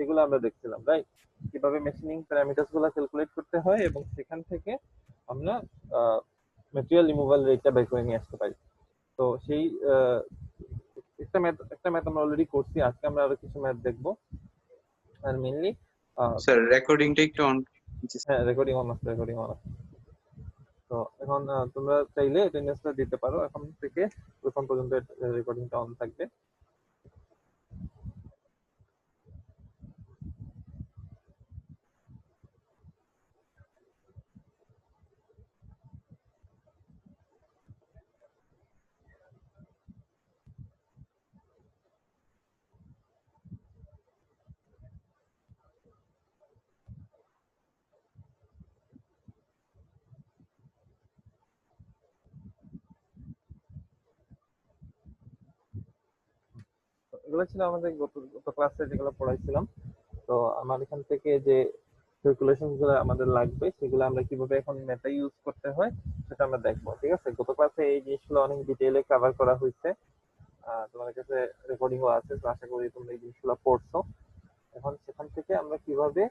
সেগুলো আমরা দেখছিলাম, রাইট? কিভাবে মেশিনিং প্যারামিটারস গুলো ক্যালকুলেট করতে হয় এবং সেখান থেকে আমরা ম্যাটেরিয়াল রিমুভাল রেটটা বের করে নিয়ে আসতে পারি। তো সেই একটা ম্যাথ আমরা অলরেডি করছি, আজকে আমরা আরো কিছু ম্যাথ দেখবো। আর মেইনলি স্যার রেকর্ডিংটা একটু অন। হ্যাঁ, রেকর্ডিং অন আছে, রেকর্ডিং অন আছে। তো এখন তোমরা চাইলে অ্যাটেন্ডেন্সটা দিতে পারো, এখন থেকে প্রথম পর্যন্ত রেকর্ডিংটা অন থাকবে। এগুলো ছিল আমাদের গত ক্লাসে যেগুলো পড়াইছিলাম। তো আমার এখান থেকে যে ক্যালকুলেশন গুলো আমাদের লাগবে সেগুলো আমরা কিভাবে এখন মেথা ইউজ করতে হয় সেটা আমরা দেখবো, ঠিক আছে? গত ক্লাসে এই জিনিসগুলো অনেক ডিটেইলে কভার করা হয়েছে, তোমাদের কাছে রেকর্ডিংও আছে, তো আশা করি তোমরা এই জিনিসগুলো পড়ছো। এখন সেখান থেকে আমরা কিভাবে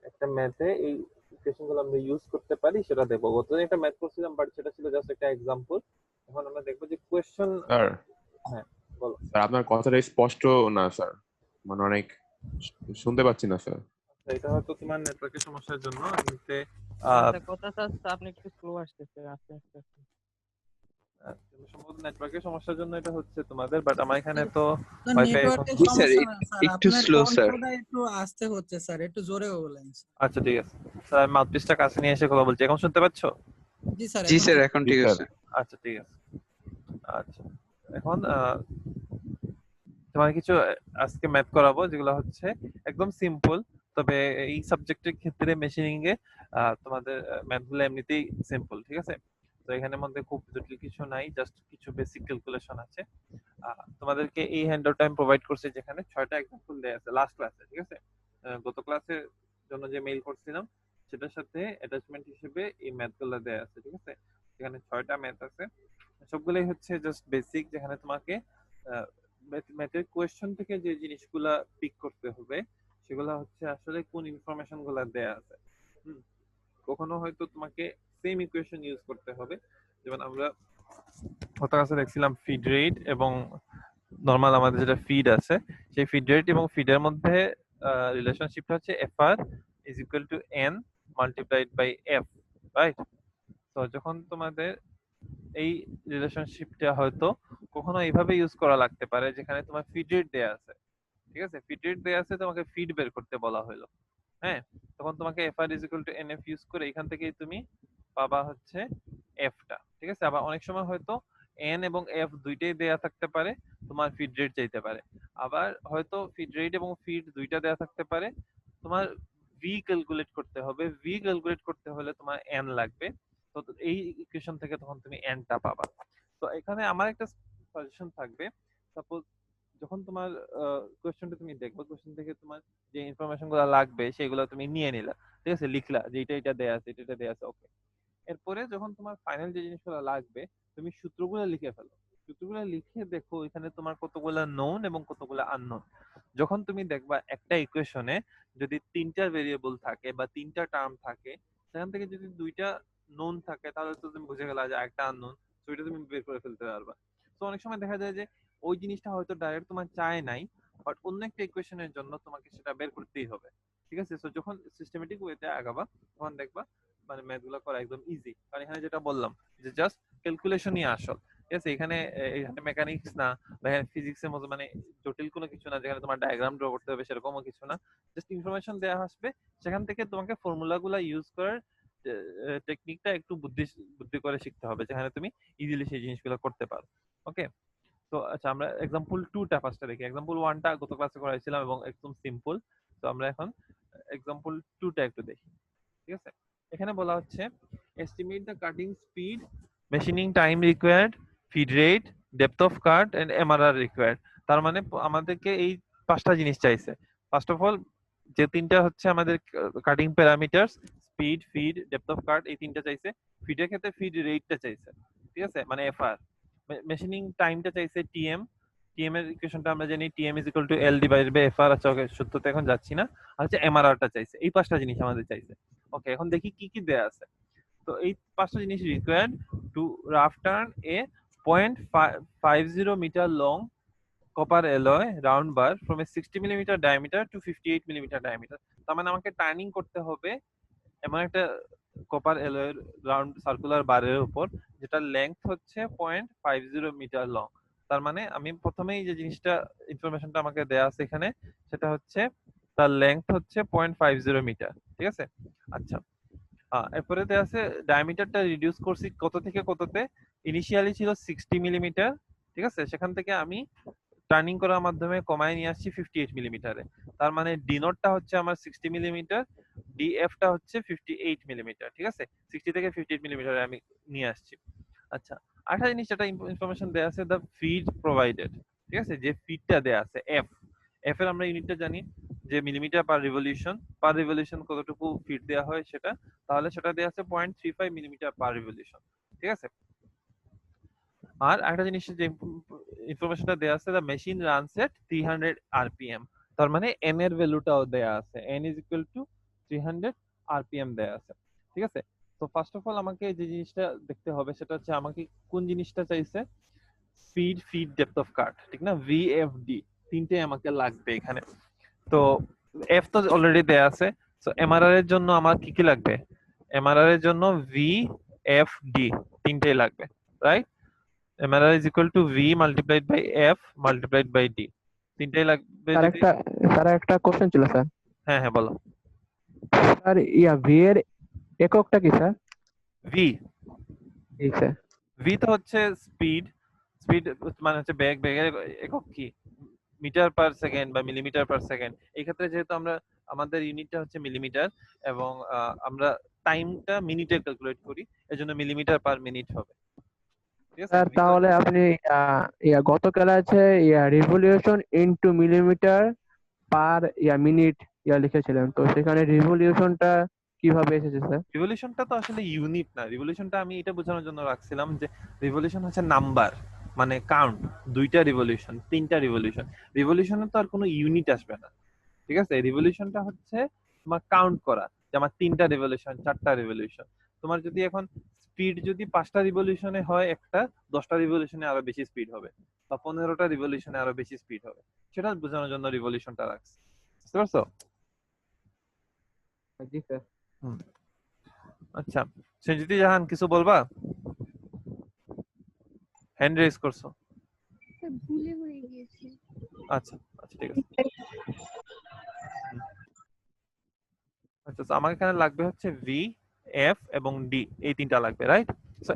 একটা ম্যাথে এই ইকুয়েশন গুলো আমরা ইউজ করতে পারি সেটা দেখবো। গতদিন একটা ম্যাথ করছিলাম, বাট সেটা ছিল জাস্ট একটা এক্সাম্পল। এখন আমরা দেখবো যে কোয়েশ্চেন। স্যার হ্যাঁ, বলো। স্যার আপনার কথাটা স্পষ্ট না স্যার, মানে অনেক শুনতে পাচ্ছি না স্যার। এটা হয়তো তোমার নেটওয়ার্কের সমস্যার জন্য। এমনিতে কথাটা আপনি একটু স্লো আসতেছে, আস্তে আস্তে। সম্ভবত নেটওয়ার্কের সমস্যার জন্য এটা হচ্ছে তোমাদের, বাট আমার এখানে তো স্যার ওয়াইফাই এখন। নেটওয়ার্কের জি স্যার, সমস্যা না স্যার, একটু আপনার স্লো স্যার। কণ্ঠটা একটু আস্তে হচ্ছে স্যার, একটু জোরে বলেন। আচ্ছা ঠিক আছে স্যার, আমি মাউথপিসটা কাছে নিয়ে এসে কথা বলছি, এখন শুনতে পাচ্ছো? জি স্যার, জি এখন স্যার, ঠিক। এখন ঠিক জি, আছে। আচ্ছা ঠিক আছে। আচ্ছা, এখন তোমার কিছু আজকে ম্যাথ করাবো যেগুলো হচ্ছে একদম সিম্পল, তবে এই সাবজেক্টের ক্ষেত্রে মেশিনিং এ তোমাদের ম্যাথগুলো এমনিতেই সিম্পল, ঠিক আছে? তো এখানের মধ্যে খুব জটিল কিছু নাই, জাস্ট কিছু বেসিক ক্যালকুলেশন আছে। তোমাদেরকে এই হ্যান্ডআউটটা আমি প্রোভাইড করছি যেখানে 6টা এক্সাম্পল দেয়া আছে লাস্ট ক্লাসে, ঠিক আছে? গত ক্লাসের জন্য যে মেইল করছিলাম সেটার সাথে অ্যাটাচমেন্ট হিসেবে এই ম্যাথগুলো দেয়া আছে, ঠিক আছে? এখানে 6টা ম্যাথ আছে, সবগুলোই হচ্ছে জাস্ট বেসিক, যেখানে তোমাকে ম্যাথের কোয়েশ্চন থেকে যে জিনিসগুলা পিক করতে হবে সেগুলো হচ্ছে আসলে কোন ইনফরমেশন গুলা দেয়া আছে। কখনো হয়তো তোমাকে সেম ইকুয়েশন ইউজ করতে হবে, যেমন আমরা গত ক্লাসে দেখছিলাম ফিড রেট এবং নরমাল আমাদের যেটা ফিড আছে সেই ফিড রেট এবং ফিডের মধ্যে রিলেশনশিপটা হচ্ছে FR is equal to N multiplied by F, right? তো যখন তোমাদের এই রিলেশনশিপটা হয়তো কখনো এইভাবে ইউজ করা লাগতে পারে, যেখানে তোমার ফিড রেট দেয়া আছে, ঠিক আছে? ফিড রেট দেয়া আছে, তোমাকে ফিড বের করতে বলা হলো, হ্যাঁ? তখন তোমাকে FR is equal to NF use করে এখান থেকেই তুমি পাবা হচ্ছে এফটা, ঠিক আছে? আবার অনেক সময় হয়তো এন এবং এফ দুইটাই দেয়া থাকতে পারে, তোমার ফিড রেট চাইতে পারে। আবার হয়তো ফিড রেট এবং ফিড দুইটা দেয়া থাকতে পারে, তোমার ভি ক্যালকুলেট করতে হবে, ভি ক্যালকুলেট করতে হলে তোমার এন লাগবে। তো এই ইকুয়েশন থেকে তখন তুমি এনটা পাবা। তো এখানে আমার একটা সাজেশন থাকবে, সাপোজ যখন তোমার কোশ্চেনটা তুমি দেখবে, কোশ্চেন থেকে তোমার যে ইনফরমেশন গুলো লাগবে সেগুলো তুমি নিয়ে নিলা, ঠিক আছে? লিখলা যে এটা দেয়া আছে, এটা দেয়া আছে, ওকে। এরপরে যখন তোমার ফাইনাল যে জিনিসগুলো লাগবে তুমি সূত্রগুলো লিখে ফেলো। সূত্রগুলো লিখে দেখো এখানে তোমার কতগুলো নোন এবং কতগুলো আননোন। যখন তুমি দেখবা একটা ইকুয়েশনে যদি 3টা ভেরিয়েবল থাকে বা 3টা টার্ম থাকে, সেখান থেকে যদি 2টা নোন থাকে তাহলে তো তুমি বুঝে গেলা যে একটা আননোন, তো এটা তুমি বের করে ফেলতে পারবা। তো অনেক সময় দেখা যায় যে ওই জিনিসটা হয়তো ডাইরেক্ট তোমার চায় নাই, বাট অন্য একটা ইকুয়েশনের জন্য তোমাকে সেটা বের করতেই হবে, ঠিক আছে? তো যখন সিস্টেমেটিক ওয়েতে আগাবা তখন দেখবা মানে ম্যাথ গুলো করা একদম ইজি, কারণ এখানে যেটা বললাম যে জাস্ট ক্যালকুলেশনই আসল, ঠিক আছে? এখানে মেকানিক্স না বা এখানে ফিজিক্সের মতো মানে জটিল কোনো কিছু না, যেখানে তোমার ডায়াগ্রাম ড্র করতে হবে সেরকমও কিছু না। জাস্ট ইনফরমেশন দেওয়া আসবে, সেখান থেকে তোমাকে ফর্মুলা গুলা ইউজ করার টেকনিকটা একটু বুদ্ধি বুদ্ধি করে শিখতে হবে, যেখানে তুমি ইজিলি সেই জিনিসগুলো করতে পারো। ওকে, তো আচ্ছা আমরা এক্সাম্পল 2টা ফার্স্টে দেখি। এক্সাম্পল 1টা গত ক্লাসে করাইছিলাম এবং একদম সিম্পল। তো আমরা এখন এক্সাম্পল 2টা একটু দেখি, ঠিক আছে? এখানে বলা হচ্ছে estimate the cutting speed, machining time required, feed rate, depth of cut and MRR required. তার মানে আমাদেরকে এই 5টা জিনিস চাইছে। ফার্স্ট অফ অল যে 3টা হচ্ছে আমাদের cutting parameters, speed, feed, depth of কাট, এই 3টা চাইছে। ফিডের ক্ষেত্রে ফিড রেটটা চাইছে, ঠিক আছে? মানে এফআর। মেশিনিং টাইমটা চাইছে টিএম, টিএম এর ইকুয়েশনটা আমরা জানি TM is equal to L divided by FR. আচ্ছা ওকে, সূত্রতে এখন যাচ্ছি না। আর হচ্ছে এমআরআরটা চাইছে, এই পাঁচটা জিনিস আমাদের চাইছে। ওকে, এখন দেখি কি কি দেয়া আছে। তো এই পাঁচটা জিনিস required to rough turn a 0.50 metre long copper alloy round bar from a 60 millimeter diameter to 58 millimeter diameter। তার মানে আমাকে টার্নিং করতে হবে এমন একটা কপার অ্যালয়ের রাউন্ড সার্কুলার বারের উপর যেটার লেংথ হচ্ছে 0.50 মিটার লং। তার মানে আমি প্রথমেই যে জিনিসটা ইনফরমেশনটা আমাকে দেয়া আছে এখানে, সেটা হচ্ছে তার লেংথ হচ্ছে 0.50 মিটার। ঠিক আছে, আচ্ছা। এরপরে দেয়া আছে ডায়ামিটারটা রিডিউস করছি কত থেকে কততে। ইনিশিয়ালি ছিল 60 মিলিমিটার, ঠিক আছে, সেখান থেকে আমি টার্নিং করার মাধ্যমে কমায় নিয়ে আসছি 58 মিলিমিটারে। তার মানে ডি নটটা হচ্ছে আমার 60 মিলিমিটার, ডিএফটা হচ্ছে 58 মিলিমিটার। ঠিক আছে, 60 থেকে 58 মিলিমিটারে আমি নিয়ে আসছি। আচ্ছা, আরেকটা জিনিস যেটা ইনফরমেশন দেয়া আছে, দ্য ফিড প্রোভাইডেড। ঠিক আছে, যে ফিডটা দেয়া আছে এফ, এফ এর আমরা ইউনিটটা জানি যে মিলিমিটার পার রিভলিউশন কতটুকু ফিড দেয়া হয় সেটা, তাহলে সেটা দেয়া আছে 0.35 মিলিমিটার পার রিভলিউশন। ঠিক আছে, আর একটা জিনিস যে ইনফরমেশনটা দেয়া আছে, the machine runs at 300 RPM. তার মানে এন এর ভ্যালুটাও দেয়া আছে, N is equal two 300 RPM দেয়া আছে। ঠিক আছে, তো ফার্স্ট অফ অল আমাকে যে জিনিসটা দেখতে হবে সেটা হচ্ছে আমাকে কোন জিনিসটা চাইছে, ফিড ডেপথ অফ কাট, ঠিক না, ভিএফডি, তিনটে আমাকে লাগবে এখানে। তো এফ তো অলরেডি দেয়া আছে, সো এমআরআর এর জন্য আমার কি কি লাগবে, এমআরআর এর জন্য ভিএফডি তিনটেই লাগবে, right. MRR is equal to V multiplied by F multiplied by D, তিনটাই লাগবে স্যার যদি। একটা কোশ্চেন ছিল স্যার। হ্যাঁ হ্যাঁ বলো। স্যার ভি এর এককটা কি স্যার? ভি, জি স্যার। ভি তো হচ্ছে স্পিড, মানে হচ্ছে বেগের একক কি, মিটার পার সেকেন্ড বা মিলিমিটার পার সেকেন্ড। এই ক্ষেত্রে যেহেতু আমাদের ইউনিটটা হচ্ছে মিলিমিটার এবং আমরা টাইমটা মিনিটে ক্যালকুলেট করি, এজন্য মিলিমিটার পার মিনিট হবে। ঠিক আছে, স্যার তাহলে আপনি গতকাল আছে revolution into millimetre per minute লিখেছিলেন, তো সেখানে রিভলিউশনটা কিভাবে এসেছে স্যার? রিভলিউশনটা তো আসলে ইউনিট না, রিভলিউশনটা আমি এটা বোঝানোর জন্য রাখছিলাম যে রিভলিউশন হচ্ছে নাম্বার, মানে কাউন্ট, দুইটা রিভলিউশন, তিনটা রিভলিউশন। রিভলিউশনে তো আর কোনো ইউনিট আসবে না। ঠিক আছে, রিভলিউশনটা হচ্ছে তোমার কাউন্ট করা যে আমার তিনটা রিভলিউশন, চারটা রিভলিউশন। তোমার যদি এখন স্পিড যদি 5টা রিভলিউশনে হয় একটা, 10টা রিভলিউশনে আরো বেশি স্পিড হবে, বা 15টা রিভলিউশনে আরো বেশি স্পিড হবে, সেটা বোঝানোর জন্য রিভলিউশনটা রাখছি। বুঝতে পারছো? জি স্যার। আচ্ছা, সঞ্জিতি জাহান কিছু বলবা? হ্যান্ড রেজ করছো। ভুলে হয়ে গিয়েছে। আচ্ছা আচ্ছা, ঠিক আছে। আচ্ছা, তো আমার এখানে লাগবে হচ্ছে ভি, এফ এবং ডি, এই তিনটা লাগবে, রাইট। সো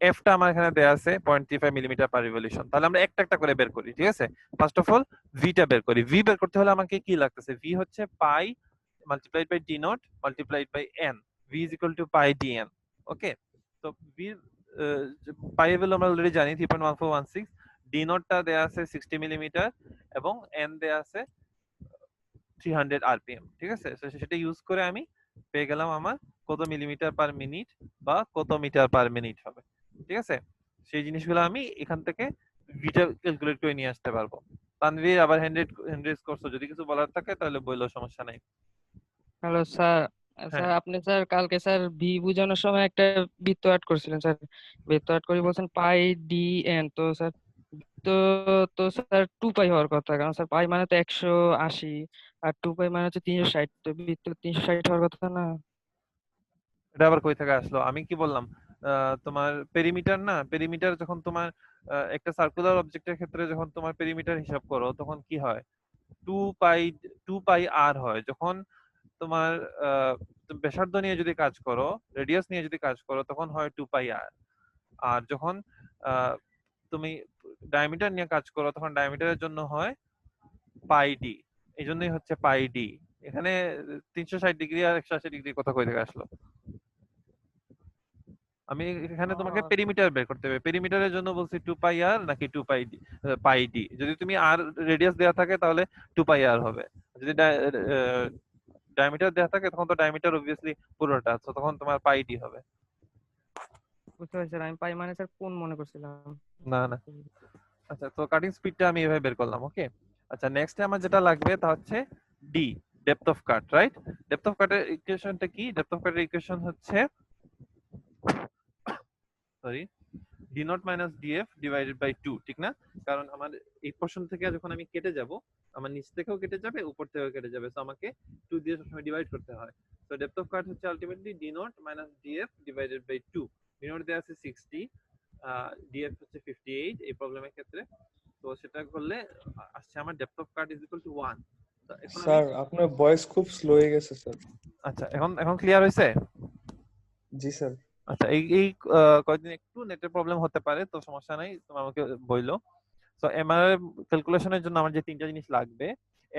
এফটা আমার এখানে দেয়া আছে 0.35 মিলিমিটার পার রিভলিউশন। তাহলে আমরা একটা একটা করে বের করি। ঠিক আছে, ফার্স্ট অফ অল ভিটা বের করি। ভি বের করতে হলে আমাকে কি লাগতেছে, ভি হচ্ছে pi multiplied by D not multiplied by N. V is equal to pi D N. Okay, তো ভি পাই এর ভ্যালু আমরা অলরেডি জানি 3.1416। ডি নটটা দেয়া আছে 60 মিলিমিটার এবং এন দেয়া আছে 300 আরপিএম। ঠিক আছে, সেটা ইউজ করে আমি পেয়ে গেলাম আমার কত মিলিমিটার পার মিনিট বা কত মিটার পার মিনিট হবে। ঠিক আছে, সেই জিনিসগুলো আমি এখান থেকে ভিটা ক্যালকুলেট করে নিয়ে আসতে পারবো। তানভীর আবার হ্যান্ড করছো, যদি কিছু বলার থাকে তাহলে বললো, সমস্যা নাই। Hello sir. হ্যাঁ, আপনি স্যার কালকে স্যার ভি বোঝানোর সময় একটা বৃত্ত অ্যাড করছিলেন স্যার, বৃত্ত অ্যাড করে বলছেন পাই ডি এন, তো স্যার তো তো স্যার 2 পাই হওয়ার কথা, কারণ স্যার পাই মানে তো 180 আর 2 পাই মানে হচ্ছে 360, তো বৃত্ত 360 হওয়ার কথা না? এটা আবার কই থেকে আসলো? আমি কি বললাম, তোমার পেরিমিটার না, পেরিমিটার যখন তোমার একটা সার্কুলার অবজেক্টের ক্ষেত্রে যখন তোমার পেরিমিটার হিসাব করো তখন কি হয়, 2 পাই 2 পাই আর হয়। যখন তোমার তুমি ব্যাসার্ধ নিয়ে যদি কাজ করো, রেডিয়াস নিয়ে যদি কাজ করো, তখন হয় 2 পাই আর। আর যখন আহ, তুমি ডায়ামিটার নিয়ে কাজ করো তখন ডায়ামিটারের জন্য হয় পাই ডি। এই জন্যই হচ্ছে পাই ডি। এখানে 360 ডিগ্রি আর 180 ডিগ্রি কথা কই থেকে আসলো? আমি এখানে তোমাকে পেরিমিটার বের করতে হবে। পেরিমিটারের জন্য বলছি 2 পাই আর নাকি 2 পাই ডি। যদি তুমি আর রেডিয়াস দেওয়া থাকে তাহলে 2 পাই আর হবে। যদি ডায়ামিটার দেওয়া থাকে তখন তো ডায়ামিটার অবভিয়াসলি পুরোটা, তো তখন তোমার পাই ডি হবে। বুঝতে পারছি স্যার, আমি পাই মানে স্যার কোন মনে করছিলাম। না না, আচ্ছা, তো কাটিং স্পিডটা আমি এভাবে বের করলাম। ওকে, আচ্ছা, নেক্সট আমার যেটা লাগবে তা হচ্ছে D, depth of cut, right? Depth of কাটের ইকুয়েশনটা কি? ডেপথ অফ কাটের ইকুয়েশন হচ্ছে, sorry, D not minus DF divided by 2, ঠিক না? কারণ আমার এই পোর্শন থেকে যখন আমি কেটে যাব, আমার নিচ থেকেও কেটে যাবে, উপর থেকেও কেটে যাবে, সো আমাকে 2 দিয়ে সবসময় ডিভাইড করতে হয়। সো ডেপথ অফ কাট হচ্ছে ultimately D not minus DF divided by 2। D nought দেওয়া আছে 60, ডিএফ হচ্ছে 58 এই প্রবলেমের ক্ষেত্রে। তো সেটা করলে আসছে আমার depth of cut is equal two 1। তো এখন আমি, স্যার আপনার ভয়েস খুব স্লো হয়ে গেছে স্যার। আচ্ছা, এখন এখন ক্লিয়ার হয়েছে? জি স্যার। আচ্ছা, এই এই কয়েকদিন একটু নেটের প্রবলেম হতে পারে, তো সমস্যা নাই, তুমি আমাকে বইলো। তো এমআরআই ক্যালকুলেশনের জন্য আমার যে তিনটা জিনিস লাগবে,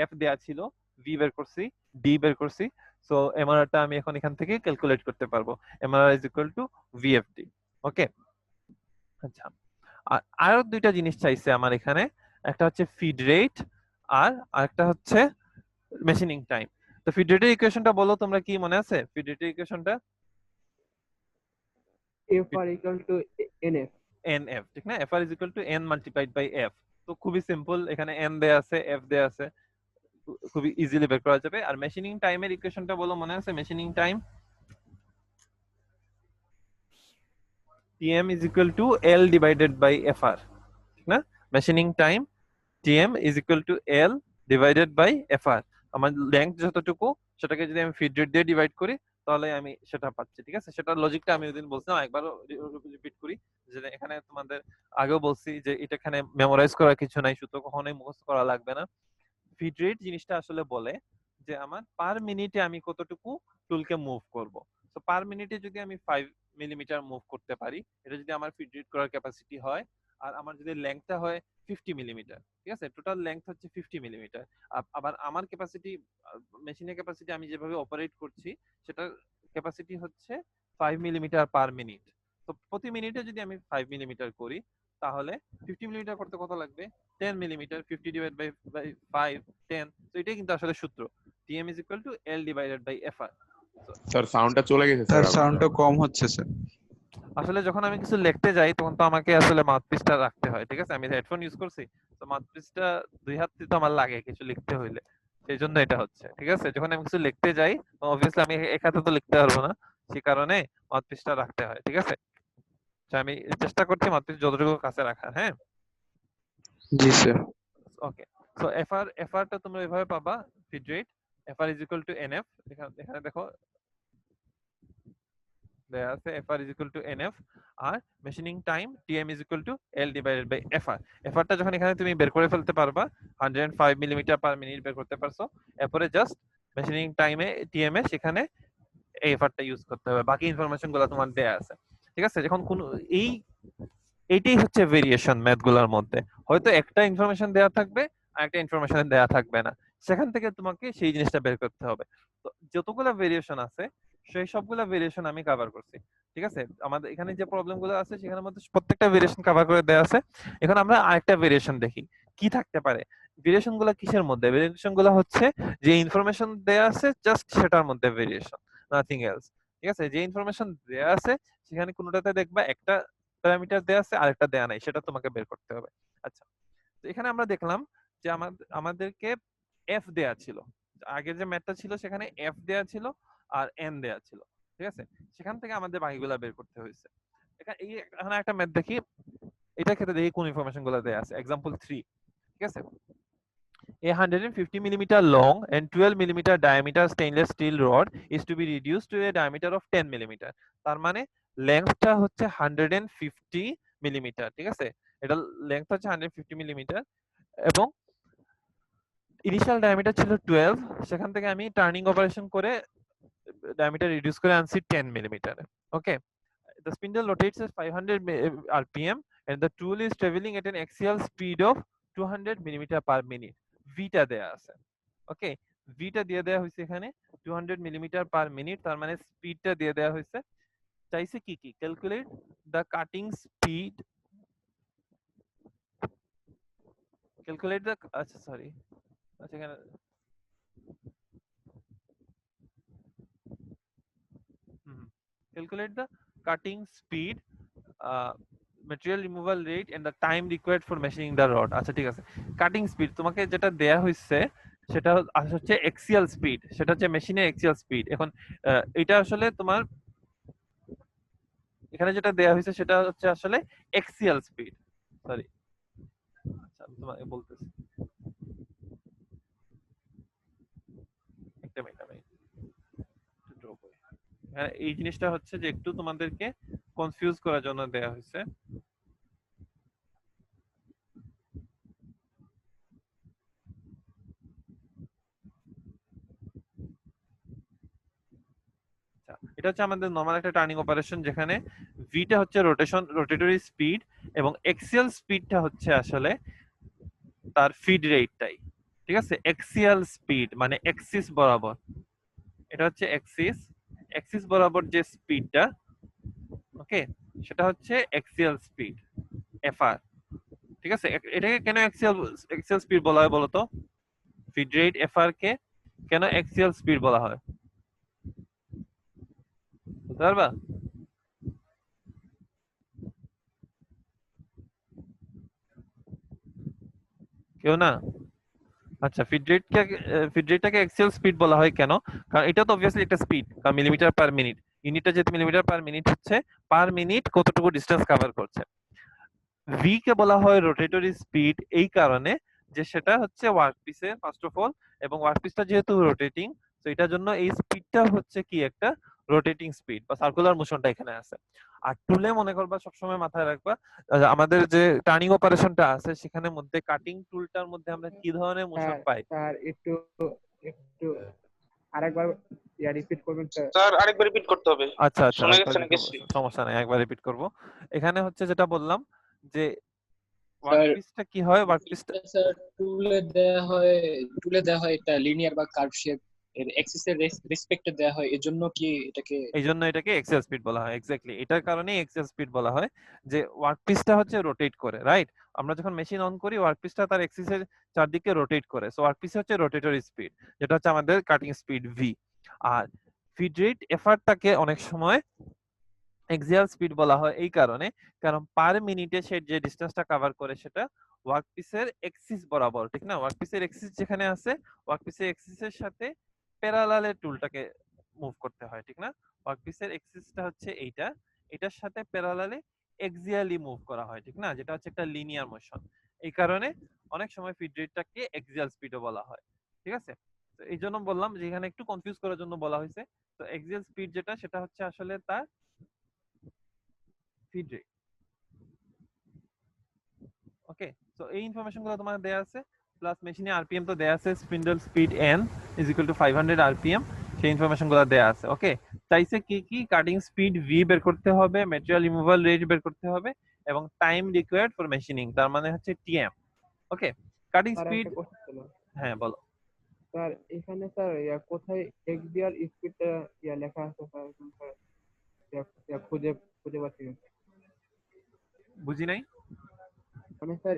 এফ দেয়া ছিল, ভি বের করছি, ডি বের করছি। সো এমআরআইটা আমি এখন এখান থেকে ক্যালকুলেট করতে পারবো। MRI is equal to VFD. Okay, আচ্ছা, আর আরো দুইটা জিনিস চাইছে আমার এখানে, একটা হচ্ছে ফিড রেট আর আরেকটা হচ্ছে মেশিনিং টাইম। তো ফিড রেটের ইকুয়েশনটা বলো, তোমরা কি মনে আছে ফিড রেটের ইকুয়েশনটা? FR equal to NF. NF, ঠিক না? FR is equal to N multiplied by F। তো খুবই সিম্পল, এখানে N দেয়া আছে, F দেয়া আছে, খুবই ইজিলি বের করা যাবে। আর মেশিনিং টাইমের ইকুয়েশনটা বলো, মনে আছে? Machining time TM is equal to L divided by FR, ঠিক না? Machining time TM is equal to L divided by FR। আমার লেংথ যতটুকু, সেটাকে যদি আমি ফিড রেট দিয়ে ডিভাইড করি, তাহলে আমি সেটা পাচ্ছি, ঠিক আছে? সেটার লজিকটা আমি ওইদিন বলছিলাম, একবারও রিপিট করি, যে এখানে তোমাদের আগেও বলছি যে এটা এখানে মেমোরাইজ করার কিছু নাই, সূত্র কখনোই মুখস্থ করা লাগবে না। ফিড রেট জিনিসটা আসলে বলে যে আমার পার মিনিটে আমি কতটুকু টুলকে মুভ করব। তো পার মিনিটে যদি আমি 5 মিলিমিটার মুভ করতে পারি, এটা যদি আমার ফিড রেট করার ক্যাপাসিটি হয়, আর আমার যদি লেংথটা হয় 50 মিলিমিটার, ঠিক আছে? টোটাল লেংথ হচ্ছে 50 মিলিমিটার। আবার আমার ক্যাপাসিটি, মেশিনের ক্যাপাসিটি আমি যেভাবে অপারেট করছি, সেটার ক্যাপাসিটি হচ্ছে 5 মিলিমিটার পার মিনিট। তো প্রতি মিনিটে যদি আমি 5 মিলিমিটার করি, তাহলে 50 মিলিমিটার করতে কত লাগবে? 10 মিলিমিটার। 50 divide by 5, 10। তো এটাই কিন্তু আসলে সূত্র, TM is equal to L divided by FR। Sir সাউন্ডটা চলে গেছে স্যার স্যার। সাউন্ডটা কম হচ্ছে স্যার। আসলে যখন আমি কিছু লিখতে যাই, তখন তো আমাকে আসলে মাউথপিসটা রাখতে হয়, ঠিক আছে? আমি হেডফোন ইউজ করছি, তো মাউথপিসটা দুই হাত দিয়ে তো আমার লাগে কিছু লিখতে হইলে, সেই জন্য এটা হচ্ছে, ঠিক আছে? যখন আমি কিছু লিখতে যাই, তো অবভিয়াসলি আমি এক হাতে তো লিখতে পারবো না, সেই কারণে মাউথপিসটা রাখতে হয়, ঠিক আছে? তো আমি চেষ্টা করছি মাউথপিস যতটুকু কাছে রাখার। হ্যাঁ, জি স্যার। ওকে। সো FR টা তোমরা এভাবে পাবা, feed rate FR is equal to NF। এখানে দেখো দেয়া আছে FR is equal to NF, আর machining time TM is equal to L divided by FR। FR টা যখন এখানে তুমি বের করে ফেলতে পারবা, 105 মিলিমিটার পার মিনিট বের করতে পারছো, এরপরে জাস্ট মেশিনিং টাইমে TM এ সেখানে এই FR টা ইউজ করতে হবে, বাকি ইনফরমেশন গুলো তোমার দেয়া আছে, ঠিক আছে? যখন কোন এইটাই হচ্ছে ভেরিয়েশন ম্যাথ গুলোর মধ্যে, হয়তো একটা ইনফরমেশন দেয়া থাকবে আর একটা ইনফরমেশন দেয়া থাকবে না, সেখান থেকে তোমাকে সেই জিনিসটা বের করতে হবে। তো যতগুলো ভেরিয়েশন আছে, সেই সবগুলা ভেরিয়েশন আমি কভার করছি, ঠিক আছে? আমাদের এখানে যে প্রবলেম গুলো আছে, সেখানের মধ্যে প্রত্যেকটা ভেরিয়েশন কভার করে দেয়া আছে। এখন আমরা আরেকটা ভেরিয়েশন দেখি কি থাকতে পারে। ভেরিয়েশন গুলো কিসের মধ্যে? ভেরিয়েশন গুলো হচ্ছে যে ইনফরমেশন দেয়া আছে জাস্ট সেটার মধ্যে ভেরিয়েশন, নাথিং এলস, ঠিক আছে? যে ইনফরমেশন দেয়া আছে সেখানে কোনোটাতে দেখবা একটা প্যারামিটার দেয়া আছে, আরেকটা দেয়া নাই, সেটা তোমাকে বের করতে হবে। আচ্ছা, তো এখানে আমরা দেখলাম যে আমাদেরকে এফ দেয়া ছিল, আগের যে ম্যাথটা ছিল সেখানে এফ দেয়া ছিল আর এন দেয়া ছিল, ঠিক আছে? সেখান থেকে আমাদের বাকিগুলা বের করতে হয়েছে। এখানে একটা ম্যাথ দেখি, এটা ক্ষেত্রে দেখি কোন ইনফরমেশন গুলো দেয়া আছে। এক্সাম্পল 3, ঠিক আছে? A 150 millimeter long and 12 millimeter diameter stainless steel rod is to be reduced to a diameter of 10 millimeter। তার মানে লেন্থটা হচ্ছে 150 মিলিমিটার, ঠিক আছে? এটা লেন্থ হচ্ছে 150 মিলিমিটার, এবং ইনিশিয়াল ডায়ামিটার ছিল 12। সেখান থেকে আমি টার্নিং অপারেশন করে ডায়ামিটার রিডিউস করে আনছি 10 millimetre. Okay, the spindle rotates at 500 rpm and the tool is traveling at an axial speed of 200 millimeter per minute। v টা দেয়া আছে, ওকে? v টা দিয়ে দেয়া হয়েছে এখানে 200 মিলিমিটার পার মিনিট, তার মানে স্পিডটা দিয়ে দেয়া হয়েছে। চাইছে কি কি? Calculate the cutting speed, calculate the, আচ্ছা সরি, আচ্ছা এখানে calculate the cutting speed material removal rate and the time required for machining the rod. আচ্ছা ঠিক আছে, কাটিং স্পিড তোমাকে যেটা দেয়া হয়েছে সেটা হচ্ছে এক্সিয়াল স্পিড, সেটা হচ্ছে মেশিনের এক্সিয়াল স্পিড। এখন এটা আসলে তোমার এখানে যেটা দেয়া হয়েছে সেটা হচ্ছে আসলে এক্সিয়াল স্পিড, সরি আচ্ছা আমি তোমাকে বলতেছি, একটা মিনিট আমি একটু draw করি। হ্যাঁ, এই জিনিসটা হচ্ছে যে একটু তোমাদেরকে কনফিউজ করার জন্য দেয়া হয়েছে। আচ্ছা, এটা হচ্ছে আমাদের নরমাল একটা টার্নিং অপারেশন, যেখানে ভিটা হচ্ছে রোটেটরি স্পিড এবং এক্সিয়াল স্পিডটা হচ্ছে আসলে তার ফিড রেটটাই। ঠিক আছে, এক্সিয়াল স্পিড মানে এক্সিস বরাবর, এটা হচ্ছে এক্সিস বরাবর যে স্পিডটা, ওকে, সেটা হচ্ছে এক্সিয়াল স্পিড এফআর। ঠিক আছে, এটাকে কেন এক্সিয়াল স্পিড বলা হয় বলতো? ফিড রেট এফআর কে কেন এক্সিয়াল স্পিড বলা হয় বুঝতে পারবা? কেউ না? আচ্ছা, ফিড রেটটাকে এক্সিয়াল স্পিড বলা হয় কেন? কারণ এটা তো অবভিয়াসলি একটা স্পিড, কারণ মিলিমিটার পার মিনিট, ইউনিটটা যেহেতু মিলিমিটার পার মিনিট হচ্ছে, পার মিনিট কতটুকু ডিসটেন্স কভার করছে। ভি কে বলা হয় রোটেটরি স্পিড এই কারণে যে সেটা হচ্ছে ওয়ার্কপিসে ফার্স্ট অফ অল, এবং ওয়ার্কপিসটা যেহেতু রোটেটিং, তো এটার জন্য এই স্পিডটা হচ্ছে কি একটা রোটেটিং স্পিড বা সার্কুলার মোশনটা এখানে আছে। আর টুলে মনে করবা সবসময় মাথায় রাখবা, আমাদের যে টার্নিং অপারেশনটা আছে সেখানে মধ্যে কাটিং টুলটার মধ্যে আমরা কি ধরনের মোশন পাই? স্যার একটু একটু আরেকবার রিপিট করবেন স্যার? স্যার আরেকবার রিপিট করতে হবে, আচ্ছা আচ্ছা, শোনা একবার যাচ্ছে না repeat কিছু। করবো, সমস্যা নাই, একবার রিপিট করব। এখানে হচ্ছে যেটা বললাম যে স্যার ওয়ার্কপিসটা কি হয়, ওয়ার্কপিসটা স্যার টুলে দেয়া হয় এটা লিনিয়ার বা কার্ভ শেপ এর এক্সিসের রেসপেক্টে দেয়া হয়, এজন্য কি এটাকে এই জন্য এটাকে এক্সিয়াল স্পিড বলা হয়। এক্স্যাক্টলি, এটার কারণেই এক্সিয়াল স্পিড বলা হয়, যে ওয়ার্কপিসটা হচ্ছে রোটেট করে, রাইট? আমরা যখন মেশিন অন করি ওয়ার্কপিসটা তার এক্সিসের চারদিকে রোটেট করে, সো ওয়ার্কপিস হচ্ছে রোটেটরি স্পিড, যেটা হচ্ছে আমাদের কাটিং স্পিড ভি। আর ফিড রেট এফআরটাকে অনেক সময় এক্সিয়াল স্পিড বলা হয় এই কারণে, কারণ পার মিনিটে সে যে ডিসটেন্সটা কভার করে সেটা ওয়ার্কপিসের এক্সিস বরাবর, ঠিক না? ওয়ার্কপিসের এক্সিস যেখানে আছে, ওয়ার্কপিসের এক্সিসের সাথে প্যারালালে টুলটাকে মুভ করতে হয়, ঠিক না? ওয়ার্কপিসের এক্সিসটা হচ্ছে এইটা, এটার সাথে প্যারালালে এক্সিয়ালি মুভ করা হয়, ঠিক না? যেটা হচ্ছে একটা লিনিয়ার মোশন। এই কারণে অনেক সময় ফিড রেটটাকে এক্সিয়াল স্পিডও বলা হয়, ঠিক আছে? তো এই জন্য বললাম যে এখানে একটু কনফিউজ করার জন্য বলা হয়েছে। তো এক্সিয়াল স্পিড যেটা, সেটা হচ্ছে আসলে তার ফিড রেট। ওকে, সো এই ইনফরমেশন গুলো তোমার দেয়া আছে, প্লাস মেশিনে আরপিএম তো দেয়া আছে, spindle speed N is equal two 500 RPM, সেই ইনফরমেশন গুলো দেয়া আছে। ওকে, চাইছে কি কি? কাটিং স্পিড ভি বের করতে হবে, ম্যাটেরিয়াল রিমুভাল রেট বের করতে হবে, এবং টাইম রিকোয়ার্ড ফর মেশিনিং, তার মানে হচ্ছে টিএম। ওকে, কাটিং স্যার স্পিড, একটা কোশ্চেন ছিল হ্যাঁ বলো। স্যার, এখানে স্যার কোথায় এক্সিয়াল স্পিডটা লেখা আছে স্যার? এখন স্যার খুঁজে খুঁজে পাচ্ছি না। বুঝি নাই। মানে স্যার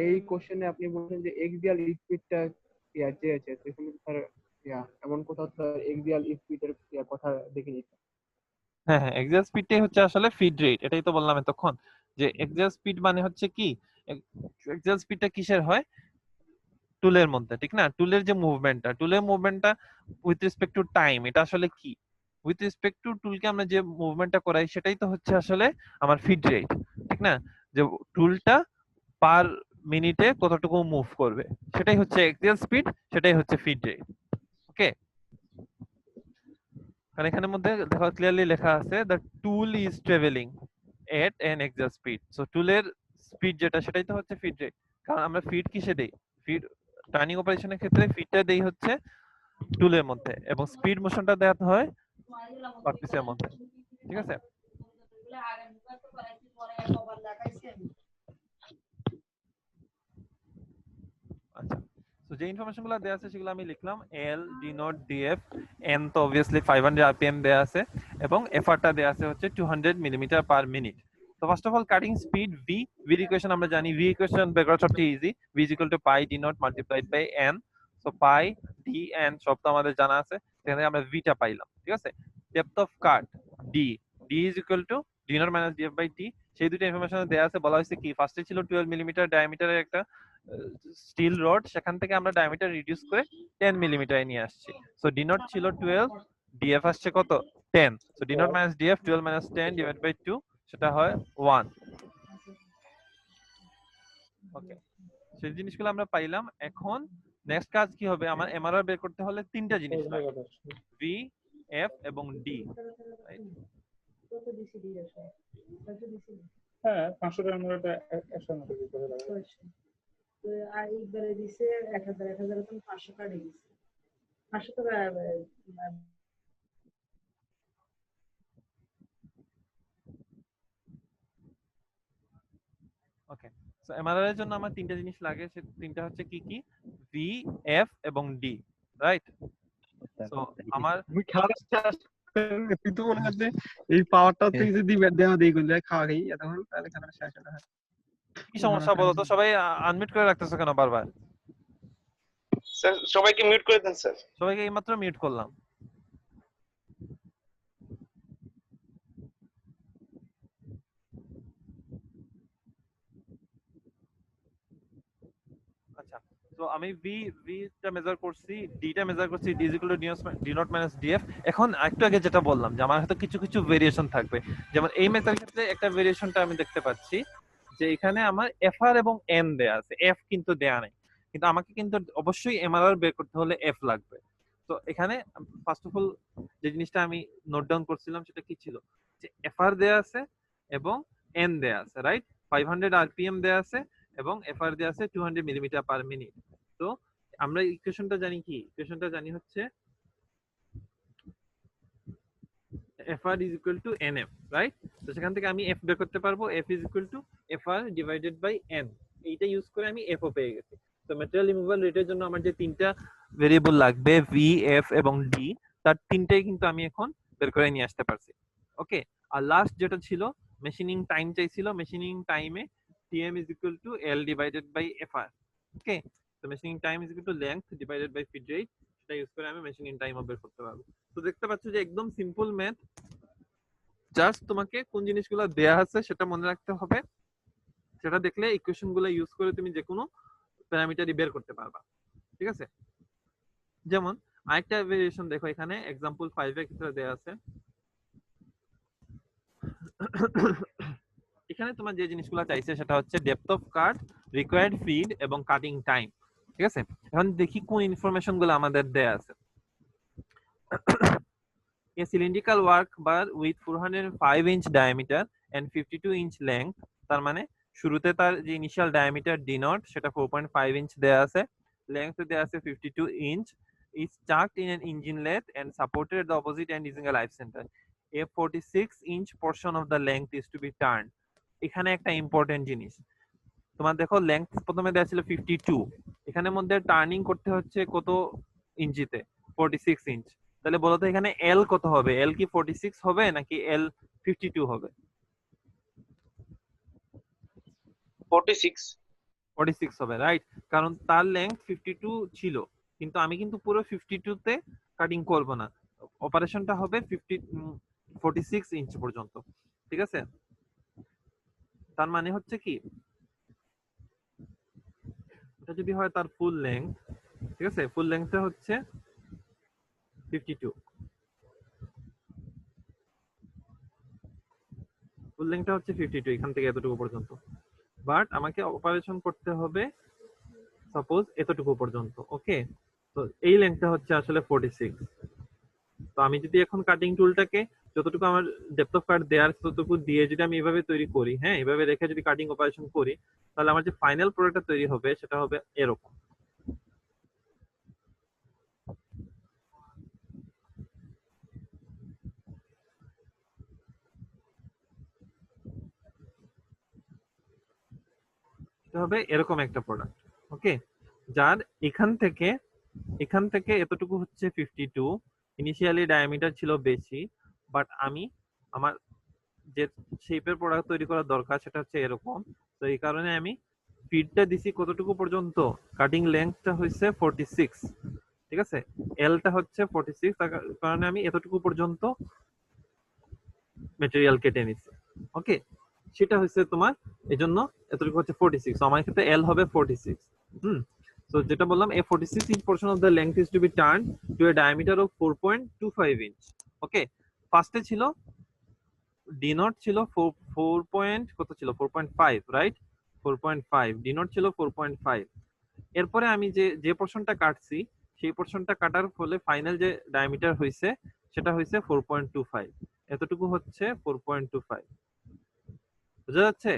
এই কোশ্চেনে আপনি বলছেন যে এক্সিয়াল স্পিডটা চেয়েছে, সেখানে স্যার এমন কোথাও স্যার এক্সিয়াল স্পিডের কথা দেখিনি। হ্যাঁ হ্যাঁ, এক্সিয়াল স্পিডটাই হচ্ছে আসলে ফিড রেট, এটাই তো বললাম এতক্ষণ, যে এক্সিয়াল স্পিড মানে হচ্ছে কি, এক্সিয়াল স্পিডটা কিসের হয়? টুলের মধ্যে, ঠিক না? টুলের মুভমেন্টটা উইথ রেসপেক্ট টু টাইম, এটা আসলে কি? উইথ রেসপেক্ট টু টুলকে আমরা যে মুভমেন্টটা করাই সেটাই তো হচ্ছে আসলে আমার ফিড রেট, ঠিক না? যে টুলটা পার মিনিটে কতটুকু মুভ করবে সেটাই হচ্ছে এক্সিয়াল স্পিড, সেটাই হচ্ছে ফিড রেট। ওকে, কারণ এখানের মধ্যে দেখো ক্লিয়ারলি লেখা আছে the tool is travelling at N axial speed, so টুলের স্পিড যেটা সেটাই তো হচ্ছে ফিড রেট। কারণ আমরা ফিড কিসে দেই? ফিড টার্নিং অপারেশনের ক্ষেত্রে ফিডটা দেই হচ্ছে টুলের মধ্যে, এবং স্পিড মোশনটা দেওয়া হয় ওয়ার্কপিসের মধ্যে, ঠিক আছে? আচ্ছা, তো যে ইনফরমেশন গুলো দেয়া আছে সেগুলো আমি লিখলাম, L D not DF, N তো অবভিয়াসলি 500 আরপিএম দেয়া আছে, এবং এফআরটা দেয়া আছে হচ্ছে 200 মিলিমিটার পার মিনিট। তো first of all cutting speed V, V equation আমরা জানি, ভি ইকুয়েশন বের করা সবচেয়ে easy, V is equal to pi D not multiplied by N, so pi D N সব তো আমাদের জানা আছে, সেখানে আমরা ভিটা পাইলাম, ঠিক আছে? Depth of cut D, D is equal to D not minus DF by T, সেই দুটো ইনফরমেশন দেওয়া আছে। বলা হয়েছে কি ফার্স্টে ছিল 12 মিলিমিটার ডায়ামিটারের একটা স্টিল রড, সেখান থেকে আমরা ডায়ামিটার রিডিউস করে 10 মিলিমিটারে নিয়ে আসছি। সো ডি নট ছিল 12, ডিএফ আসছে কত 10। So D not minus DF 12 minus 10 divide by 2 সেটা হয় 1। ওকে, সেই জিনিসগুলো আমরা পাইলাম। এখন নেক্সট কাজ কি হবে, আমার এমআরআর বের করতে হলে তিনটা জিনিস লাগবে, ভি, এফ এবং ডি। হ্যাঁ 500 টাকা আমরা এটা 100 মতো দিতে হবে। তো আর একবারে দিছে 1000 তখন 500 কাটে দিছে 500 টাকা। ওকে, সো এমআরআর এর জন্য আমার তিনটা জিনিস লাগে, সে তিনটা হচ্ছে কি কি, ভি, এফ এবং ডি, রাইট? সো আমার তুমি খাওয়া শেষ করে তুই তো মনে হচ্ছে এই পাওয়ারটা তুই যদি দেওয়া দিয়ে গেলে খাওয়া খাই তখন তাহলে খেলাটা শেষ হলো। কি সমস্যা বলো তো, সবাই আনমিউট করে রাখতেছো কেন বারবার? স্যার সবাইকে মিউট করে দেন স্যার। সবাইকে এইমাত্র মিউট করলাম। আচ্ছা, তো আমি ভি টা মেজার করছি, ডি টা মেজার করছি, D is equal to D not minus DF. এখন একটু আগে যেটা বললাম যে আমার হাতে কিছু কিছু ভেরিয়েশন থাকবে, যেমন এই মেথডের ক্ষেত্রে একটা ভেরিয়েশনটা আমি দেখতে পাচ্ছি যে এখানে আমার এফআর এবং এন দেয়া আছে, এফ কিন্তু দেয়া নাই। কিন্তু আমাকে কিন্তু অবশ্যই এমআরআর বের করতে হলে এফ লাগবে। তো এখানে ফার্স্ট অফ অল যে জিনিসটা আমি নোট ডাউন করছিলাম সেটা কি ছিল, যে এফআর দেয়া আছে এবং এন দেয়া আছে, রাইট? 500 আরপিএম দেয়া আছে এবং এফআর দেয়া আছে 200 মিলিমিটার পার মিনিট। তো আমরা ইকুয়েশনটা জানি কি, ইকুয়েশনটা জানি হচ্ছে FR is equal to NF, right? তো সেখান থেকে আমি F বের করতে পারবো, F is equal to FR divided by N। এইটা ইউজ করে আমি F ও পেয়ে গেছি। তো ম্যাটেরিয়াল রিমুভাল রেটের জন্য আমার যে তিনটা ভেরিয়েবল লাগবে V, F এবং D, তার তিনটাই কিন্তু আমি এখন বের করে নিয়ে আসতে পারছি। ওকে, আর লাস্ট যেটা ছিল মেশিনিং টাইম চাইছিল, মেশিনিং টাইমে TM is equal to L divided by FR। ওকে, তো machining time is equal to length divided by feed rate, সেটা ইউজ করে আমি মেশিনিং টাইম বের করতে পারবো। তো দেখতে পাচ্ছ যে একদম সিম্পল ম্যাথ, জাস্ট তোমাকে কোন জিনিসগুলো দেয়া আছে সেটা মনে রাখতে হবে, সেটা দেখলে ইকুয়েশন গুলো ইউজ করে তুমি যে কোনো প্যারামিটারই বের করতে পারবা। ঠিক আছে, যেমন আরেকটা ভেরিয়েশন দেখো, এখানে एग्जांपल 5 এর ক্ষেত্রে দেয়া আছে। এখানে তোমার যে জিনিসগুলো চাইছে সেটা হচ্ছে depth of cut, required feed এবং কাটিং টাইম। ঠিক আছে, এখন দেখি কোন ইনফরমেশন গুলো আমাদের দেয়া আছে। A cylindrical work bar with 405 inch diameter and 52 inch length, তার মানে শুরুতে তার যে ইনিশিয়াল ডায়ামিটার ডি নট সেটা 4.5 ইঞ্চ দেয়া আছে, লেংথ দেয়া আছে 52 inch, is chucked in an engine lathe and supported at the opposite end using a live center. A 46 inch portion of the length is to be turned. এখানে একটা important জিনিস, তোমার দেখো লেংথ প্রথমে দেয়া ছিল 52, এখানে মধ্যে টার্নিং করতে হচ্ছে কত ইঞ্চিতে, 46 ইঞ্চ। তাহলে বলো তো এখানে এল কত হবে, এল কি 46 হবে নাকি এল 52 হবে? 46 হবে, রাইট? কারণ তার লেংথ 52 ছিল, কিন্তু আমি কিন্তু পুরো 52 তে কাটিং করব না, অপারেশনটা হবে 46 ইঞ্চ পর্যন্ত। ঠিক আছে, তার মানে হচ্ছে কি, এটা যদি হয় তার ফুল লেংথ, ঠিক আছে, ফুল লেংথটা হচ্ছে 52, ফুল লেংথটা হচ্ছে 52 এখান থেকে এতটুকু পর্যন্ত, বাট আমাকে অপারেশন করতে হবে সাপোজ এতটুকু পর্যন্ত। ওকে, তো এই লেংথটা হচ্ছে আসলে 46। তো আমি যদি এখন কাটিং টুলটাকে যতটুকু আমার ডেপথ অফ কাট দেয়ার ততটুকু দিয়ে যদি আমি এভাবে তৈরি করি, হ্যাঁ এভাবে রেখে যদি কাটিং অপারেশন করি, তাহলে আমার যে ফাইনাল প্রোডাক্টটা তৈরি হবে সেটা হবে এরকম। এটা হবে এরকম একটা প্রোডাক্ট। ওকে, যার এখান থেকে এতটুকু হচ্ছে 52, ইনিশিয়ালি ডায়ামিটার ছিল বেশি, বাট আমি আমার যে শেপের প্রোডাক্ট তৈরি করার দরকার সেটা হচ্ছে এরকম। তো এই কারণে আমি ফিডটা দিছি কতটুকু পর্যন্ত, কাটিং লেন্থটা হচ্ছে 46, ঠিক আছে, এলটা হচ্ছে 46, তার কারণে আমি এতটুকু পর্যন্ত ম্যাটেরিয়াল কেটে নিছি। ওকে, সেটা হচ্ছে তোমার এজন্য এতটুকু হচ্ছে 46, so আমার ক্ষেত্রে L হবে 46। তো যেটা বললাম a 46 inch portion of the length is to be turned to a diameter of 4.25 inch। ওকে, ফার্স্টে ছিল d নট ছিল 4 পয়েন্ট কত ছিল 4.5, রাইট? 4.5 d নট ছিল 4.5। এরপরে আমি যে পোরশনটা কাটছি সেই পোরশনটা কাটার ফলে ফাইনাল যে ডায়ামিটার হইছে সেটা হইছে 4.25। এতটুকু হচ্ছে 4.25, বুঝা যাচ্ছে?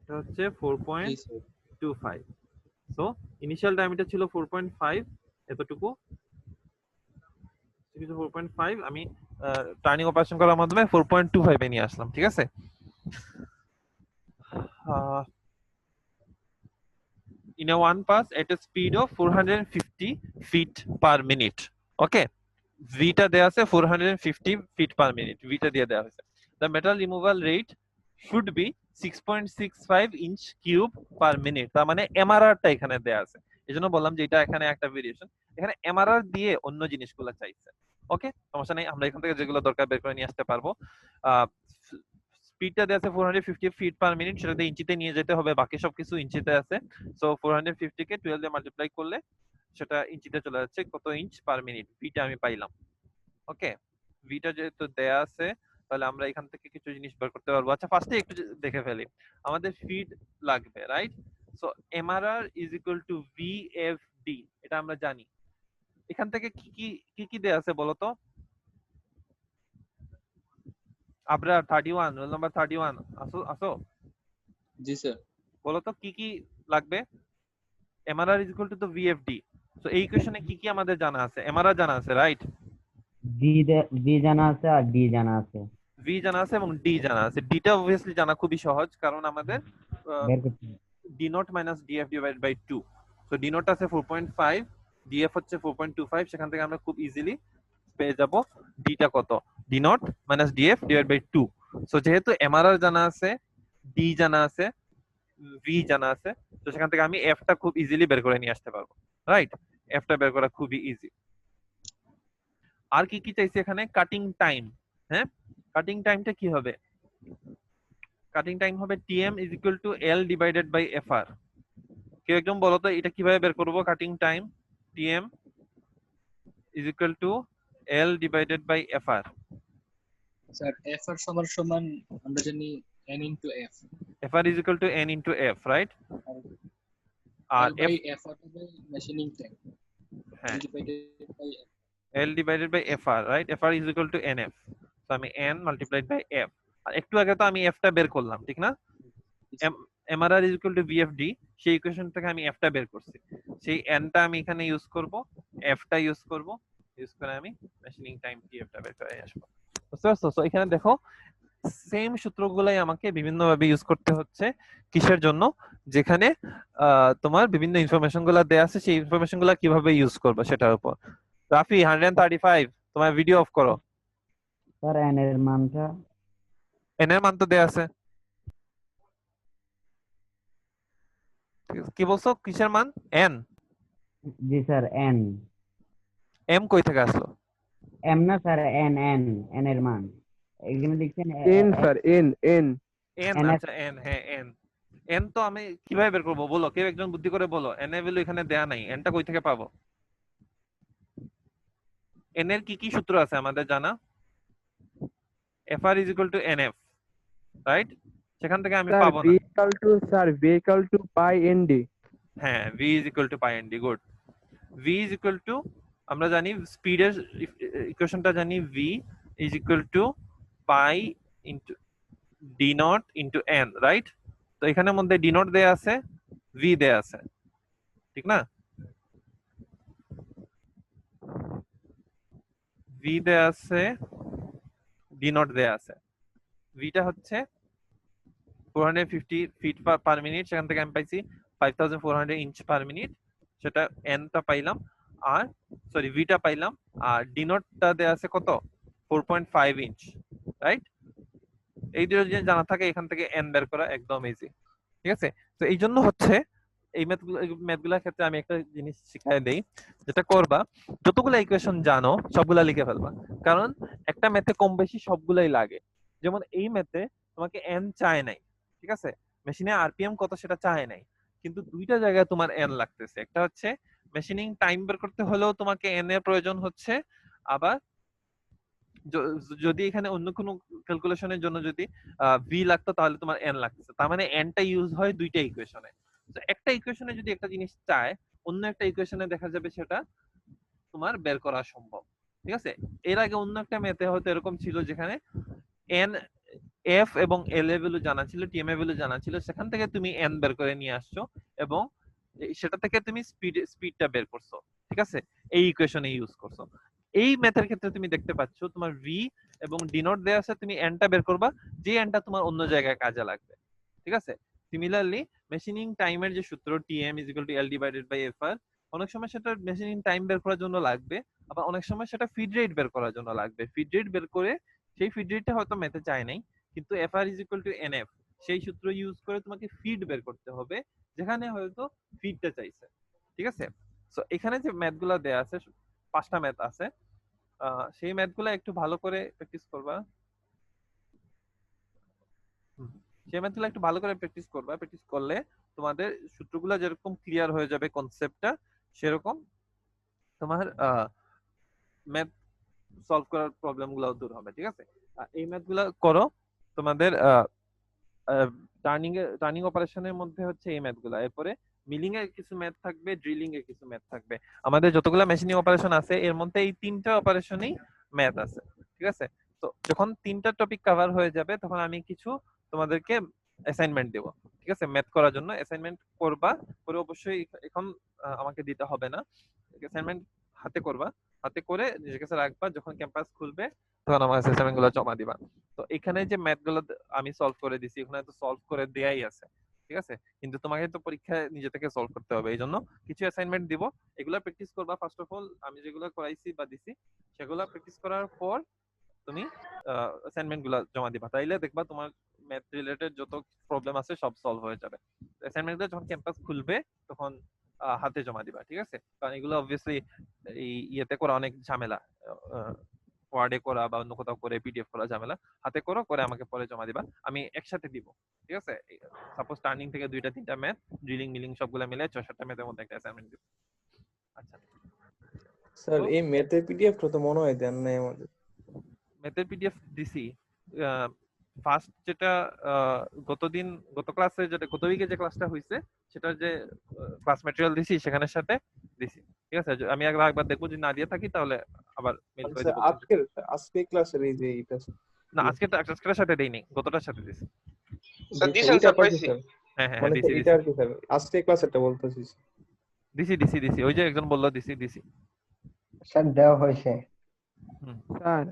এটা হচ্ছে 4.25। সো ইনিশিয়াল ডায়ামিটার ছিল 4.5, এতটুকু 4.5 আমি টার্নিং অপারেশন করার মাধ্যমে 4.25 এ নিয়ে আসলাম, ঠিক আছে? In a one pass at a speed of 450 feet per minute, okay, v টা দেয়া আছে 450 feet per minute, v টা দিয়ে দেয়া হয়েছে। The metal removal rate should be 6.65 inch cube per minute, তার মানে MRR টা এখানে দেয়া আছে, এজন্য বললাম যে এটা এখানে একটা ভেরিয়েশন। এখানে MRR দিয়ে অন্য জিনিসগুলো চাইছে, ওকে, সমস্যা নেই, আমরা এখান থেকে যেগুলো দরকার বের করে নিয়ে আসতে পারবো। স্পিডটা দেয়া আছে 450 ফিট পার মিনিট, সেটাতে ইঞ্চিতে নিয়ে যেতে হবে, বাকি সবকিছু ইঞ্চিতে আছে। সো 450 কে 12 দিয়ে মাল্টিপ্লাই করলে সেটা ইঞ্চিতে চলে যাচ্ছে কত ইঞ্চ পার মিনিট, ভিটা আমি পাইলাম। ওকে, ভিটা যেহেতু দেয়া আছে তাহলে আমরা এখান থেকে কিছু জিনিস বের করতে পারবো। আচ্ছা, ফার্স্টে একটু দেখে ফেলি, আমাদের ফিড লাগবে, right? So MRR is equal to VFD, এটা আমরা জানি। এখান থেকে কি কি দেয়া আছে বলো তো? আবরার 31, রোল নাম্বার 31 আসো? জি স্যার। বলো তো কি কি লাগবে? MRR is equal to the VFD. So এই ইকুয়েশনে কি কি আমাদের জানা আছে? এমআরআর জানা আছে, রাইট? ভি জানা আছে আর ডি জানা আছে। ভি জানা আছে এবং ডি জানা আছে। ডিটা অবভিয়াসলি জানা খুবই সহজ, কারণ আমাদের বের করতে হবে। D not minus DF divide by 2। So D not আছে 4.5, ডিএফ হচ্ছে 4.25, সেখান থেকে আমরা খুব ইজিলি পেয়ে যাব ডিটা কত, D not minus DF divide by 2। So যেহেতু এমআরআর জানা আছে, ডি জানা আছে, ভি জানা আছে, তো সেখান থেকে আমি এফ টা খুব ইজিলি বের করে নিয়ে আসতে পারবো, রাইট? এফ টা বের করা খুবই ইজি। আর কি কি চাইছি এখানে? Cutting time. হ্যাঁ, কাটিং টাইমটা কি হবে? কাটিং টাইম হবে TM is equal to L divided by FR. কেউ একদম বলো তো এটা কিভাবে বের করব? Cutting time TM is equal to L divided by FR. Sir FR সমান আমরা জানি n into f। FR is equal to n into f, right? আর বাই এফআর হবে মেশিনিং টাইম। হ্যাঁ, divided by L divided by FR, right? FR is equal to NF. So আমি N multiplied by F। আর একটু আগে তো আমি F টা বের করলাম, ঠিক না? MRR is equal to VFD, সেই ইকুয়েশন থেকে আমি F টা বের করছি। সেই N টা আমি এখানে ইউজ করব, F টা ইউজ করব, ইউজ করে আমি মেশিনিং টাইম TF টা বের করে আসব। বুঝতে পারছো? সো এখানে দেখো সেম সূত্রগুলাই আমাকে বিভিন্ন ভাবে ইউজ করতে হচ্ছে। কিসের জন্য? যেখানে তোমার বিভিন্ন ইনফরমেশন গুলো দেয়া আছে, সেই ইনফরমেশন গুলো কিভাবে ইউজ করবে সেটার উপর। রাফি 135, তোমার ভিডিও অফ করো। স্যার এন এর মানটা, এন এর মান তো দেয়া আছে। কি বলছো? কিসের মান? এন? জি স্যার এন। এম কই থেকে আসলো? এম না স্যার, এন এন এন এর মান এখানে লিখছেন N sir, N N N. আচ্ছা এন, হ্যাঁ এন। এন তো আমি কিভাবে বের করব বলো? কেউ একজন বুদ্ধি করে বলো। এন এর ভ্যালু এখানে দেয়া নাই, এনটা কই থেকে পাবো? এন এর কি কি সূত্র আছে আমাদের জানা? FR is equal to NF, right? সেখান থেকে আমি পাবো না। V equal to pi ND। হ্যাঁ, V is equal to pi ND, good. V is equal to, আমরা জানি স্পিডের ইকুয়েশনটা জানি, V is equal to pi into d naught into n, right? তো এখানের মধ্যে d naught দেয়া আছে, V দেয়া আছে, ঠিক না? V দেয়া আছে, d naught দেয়া আছে। V টা হচ্ছে 450 ফিট পার মিনিট, সেখান থেকে আমি পাইছি 5400 ইঞ্চ পার মিনিট, সেটা n টা পাইলাম, আর সরি v টা পাইলাম, আর d naught টা দেয়া আছে কত? 4.5 ইঞ্চ, রাইট? এই দুটো জিনিস জানা থাকে, এখান থেকে n বের করা একদম ইজি, ঠিক আছে? তো এই জন্য হচ্ছে এই ম্যাথগুলোর ক্ষেত্রে আমি একটা জিনিস শিখাই দেই, যেটা করবা যতগুলো ইকুয়েশন জানো সবগুলা লিখে ফেলবা, কারণ একটা ম্যাথে কম বেশি সবগুলাই লাগে। যেমন এই ম্যাথে তোমাকে এন চায় নাই, ঠিক আছে, মেশিনে আরপিএম কত সেটা চায় নাই, কিন্তু দুইটা জায়গায় তোমার এন লাগতেছে। একটা হচ্ছে মেশিনিং টাইম বের করতে হলেও তোমাকে এন এর প্রয়োজন হচ্ছে, আবার যদি এখানে অন্য কোনো ক্যালকুলেশনের জন্য যদি ভি লাগতো তাহলে তোমার এন লাগতেছে। তার মানে এনটা ইউজ হয় দুইটা ইকুয়েশনে। তো একটা ইকুয়েশনে যদি একটা জিনিস চায়, অন্য একটা ইকুয়েশনে দেখা যাবে সেটা তোমার বের করা সম্ভব, ঠিক আছে। এর আগে অন্য একটা ম্যাথে হয়তো এরকম ছিল যেখানে এন এফ এবং এল এ ভ্যালু জানা ছিল, টিএম এ ভ্যালু জানা ছিল, সেখান থেকে তুমি এন বের করে নিয়ে আসছো এবং সেটা থেকে তুমি স্পিডটা বের করছো, ঠিক আছে, এই ইকুয়েশনে ইউজ করছো। এই ম্যাথের ক্ষেত্রে তুমি দেখতে পাচ্ছ তোমার ভি এবং ডিনোট দেয়া আছে, তুমি এনটা বের করবা, যে এনটা তোমার অন্য জায়গায় কাজে লাগবে, ঠিক আছে। সিমিলারলি মেশিনিং টাইমের যে সূত্র TM is equal to L divided by F R, অনেক সময় সেটা মেশিনিং টাইম বের করার জন্য লাগবে, আবার অনেক সময় সেটা ফিড রেট বের করার জন্য লাগবে। ফিড রেট বের করে সেই ফিড রেটটা হয়তো ম্যাথে চাই নাই, কিন্তু F R is equal to NF, সেই সূত্র ইউজ করে তোমাকে ফিড বের করতে হবে যেখানে হয়তো ফিডটা চাইছে, ঠিক আছে। সো এখানে যে ম্যাথগুলো দেয়া আছে 5টা ম্যাথ আছে, সেই ম্যাথগুলো একটু ভালো করে প্র্যাকটিস করবা। সেই ম্যাথগুলো একটু ভালো করে প্র্যাকটিস করবা, প্র্যাকটিস করলে তোমাদের সূত্রগুলো যেরকম ক্লিয়ার হয়ে যাবে কনসেপ্টটা, সেরকম তোমার ম্যাথ সলভ করার প্রবলেমগুলো দূর হবে, ঠিক আছে। এই ম্যাথগুলো করো। তোমাদের টার্নিং অপারেশনের মধ্যে হচ্ছে এই ম্যাথগুলো, এরপরে মিলিং এর কিছু ম্যাথ থাকবে, ড্রিলিং এর কিছু ম্যাথ থাকবে। আমাদের যতগুলো মেশিনিং অপারেশন আছে এর মধ্যে এই 3টা অপারেশনই ম্যাথ আছে, ঠিক আছে। তো যখন 3টা টপিক কভার হয়ে যাবে তখন আমি কিছু তোমাদেরকে অ্যাসাইনমেন্ট দেব, ঠিক আছে, ম্যাথ করার জন্য। অ্যাসাইনমেন্ট করবা, করে অবশ্যই এখন আমাকে দিতে হবে না, অ্যাসাইনমেন্ট হাতে করবা, হাতে করে নিজের কাছে রাখবা, যখন ক্যাম্পাস খুলবে তখন আমার অ্যাসাইনমেন্ট গুলো জমা দিবা। তো এখানে যে ম্যাথ গুলো আমি সলভ করে দিছি, এখানে তো সলভ করে দেয়াই আছে, ঠিক আছে, কিন্তু তোমাকে তো পরীক্ষায় নিজে থেকে সলভ করতে হবে, এই জন্য কিছু অ্যাসাইনমেন্ট দিব, এগুলো প্র্যাকটিস করবা। ফার্স্ট অফ অল আমি যেগুলো করাইছি বা দিছি সেগুলো প্র্যাকটিস করার পর তুমি অ্যাসাইনমেন্ট গুলো জমা দিবা, তাইলে দেখবা তোমার ম্যাথ রিলেটেড যত প্রবলেম আছে সব সলভ হয়ে যাবে। অ্যাসাইনমেন্ট গুলো যখন ক্যাম্পাস খুলবে তখন হাতে জমা দিবা, ঠিক আছে, কারণ এগুলো অবভিয়াসলি এই ইয়েতে করা অনেক ঝামেলা, ওয়ার্ডে করা বা অন্য কোথাও করে পিডিএফ করা ঝামেলা, হাতে করো, করে আমাকে পরে জমা দিবা, আমি একসাথে দিব, ঠিক আছে। সাপোজ টার্নিং থেকে 2টা 3টা ম্যাথ, ড্রিলিং মিলিং সবগুলো মিলে 6-7টা ম্যাথের মধ্যে একটা অ্যাসাইনমেন্ট দিব। আচ্ছা স্যার, এই ম্যাথের পিডিএফটা তো মনে হয় দেন নাই আমাদের। ম্যাথের পিডিএফ দিছি, ফার্স্ট যেটা গত ক্লাসে যেটা গত উইকে যে ক্লাসটা হইছে সেটার যে ক্লাস ম্যাটেরিয়াল দিছি সেখানের সাথে দিছি, ঠিক আছে। আমি একবার দেখবো যদি না দিয়ে থাকি তাহলে আবার মেইল করে দেব। আজকে ক্লাসের এই যে এটা না, আজকের সাথে দেইনি, গতটার সাথে দিছি। স্যার দিছেন স্যার, পাইছি। হ্যাঁ মানে দিছি এটা আর কি স্যার, আজকে ক্লাসেরটা বলতেছি। দিছি, ওই যে একজন বললো দিছি। স্যার দেওয়া হয়েছে। স্যার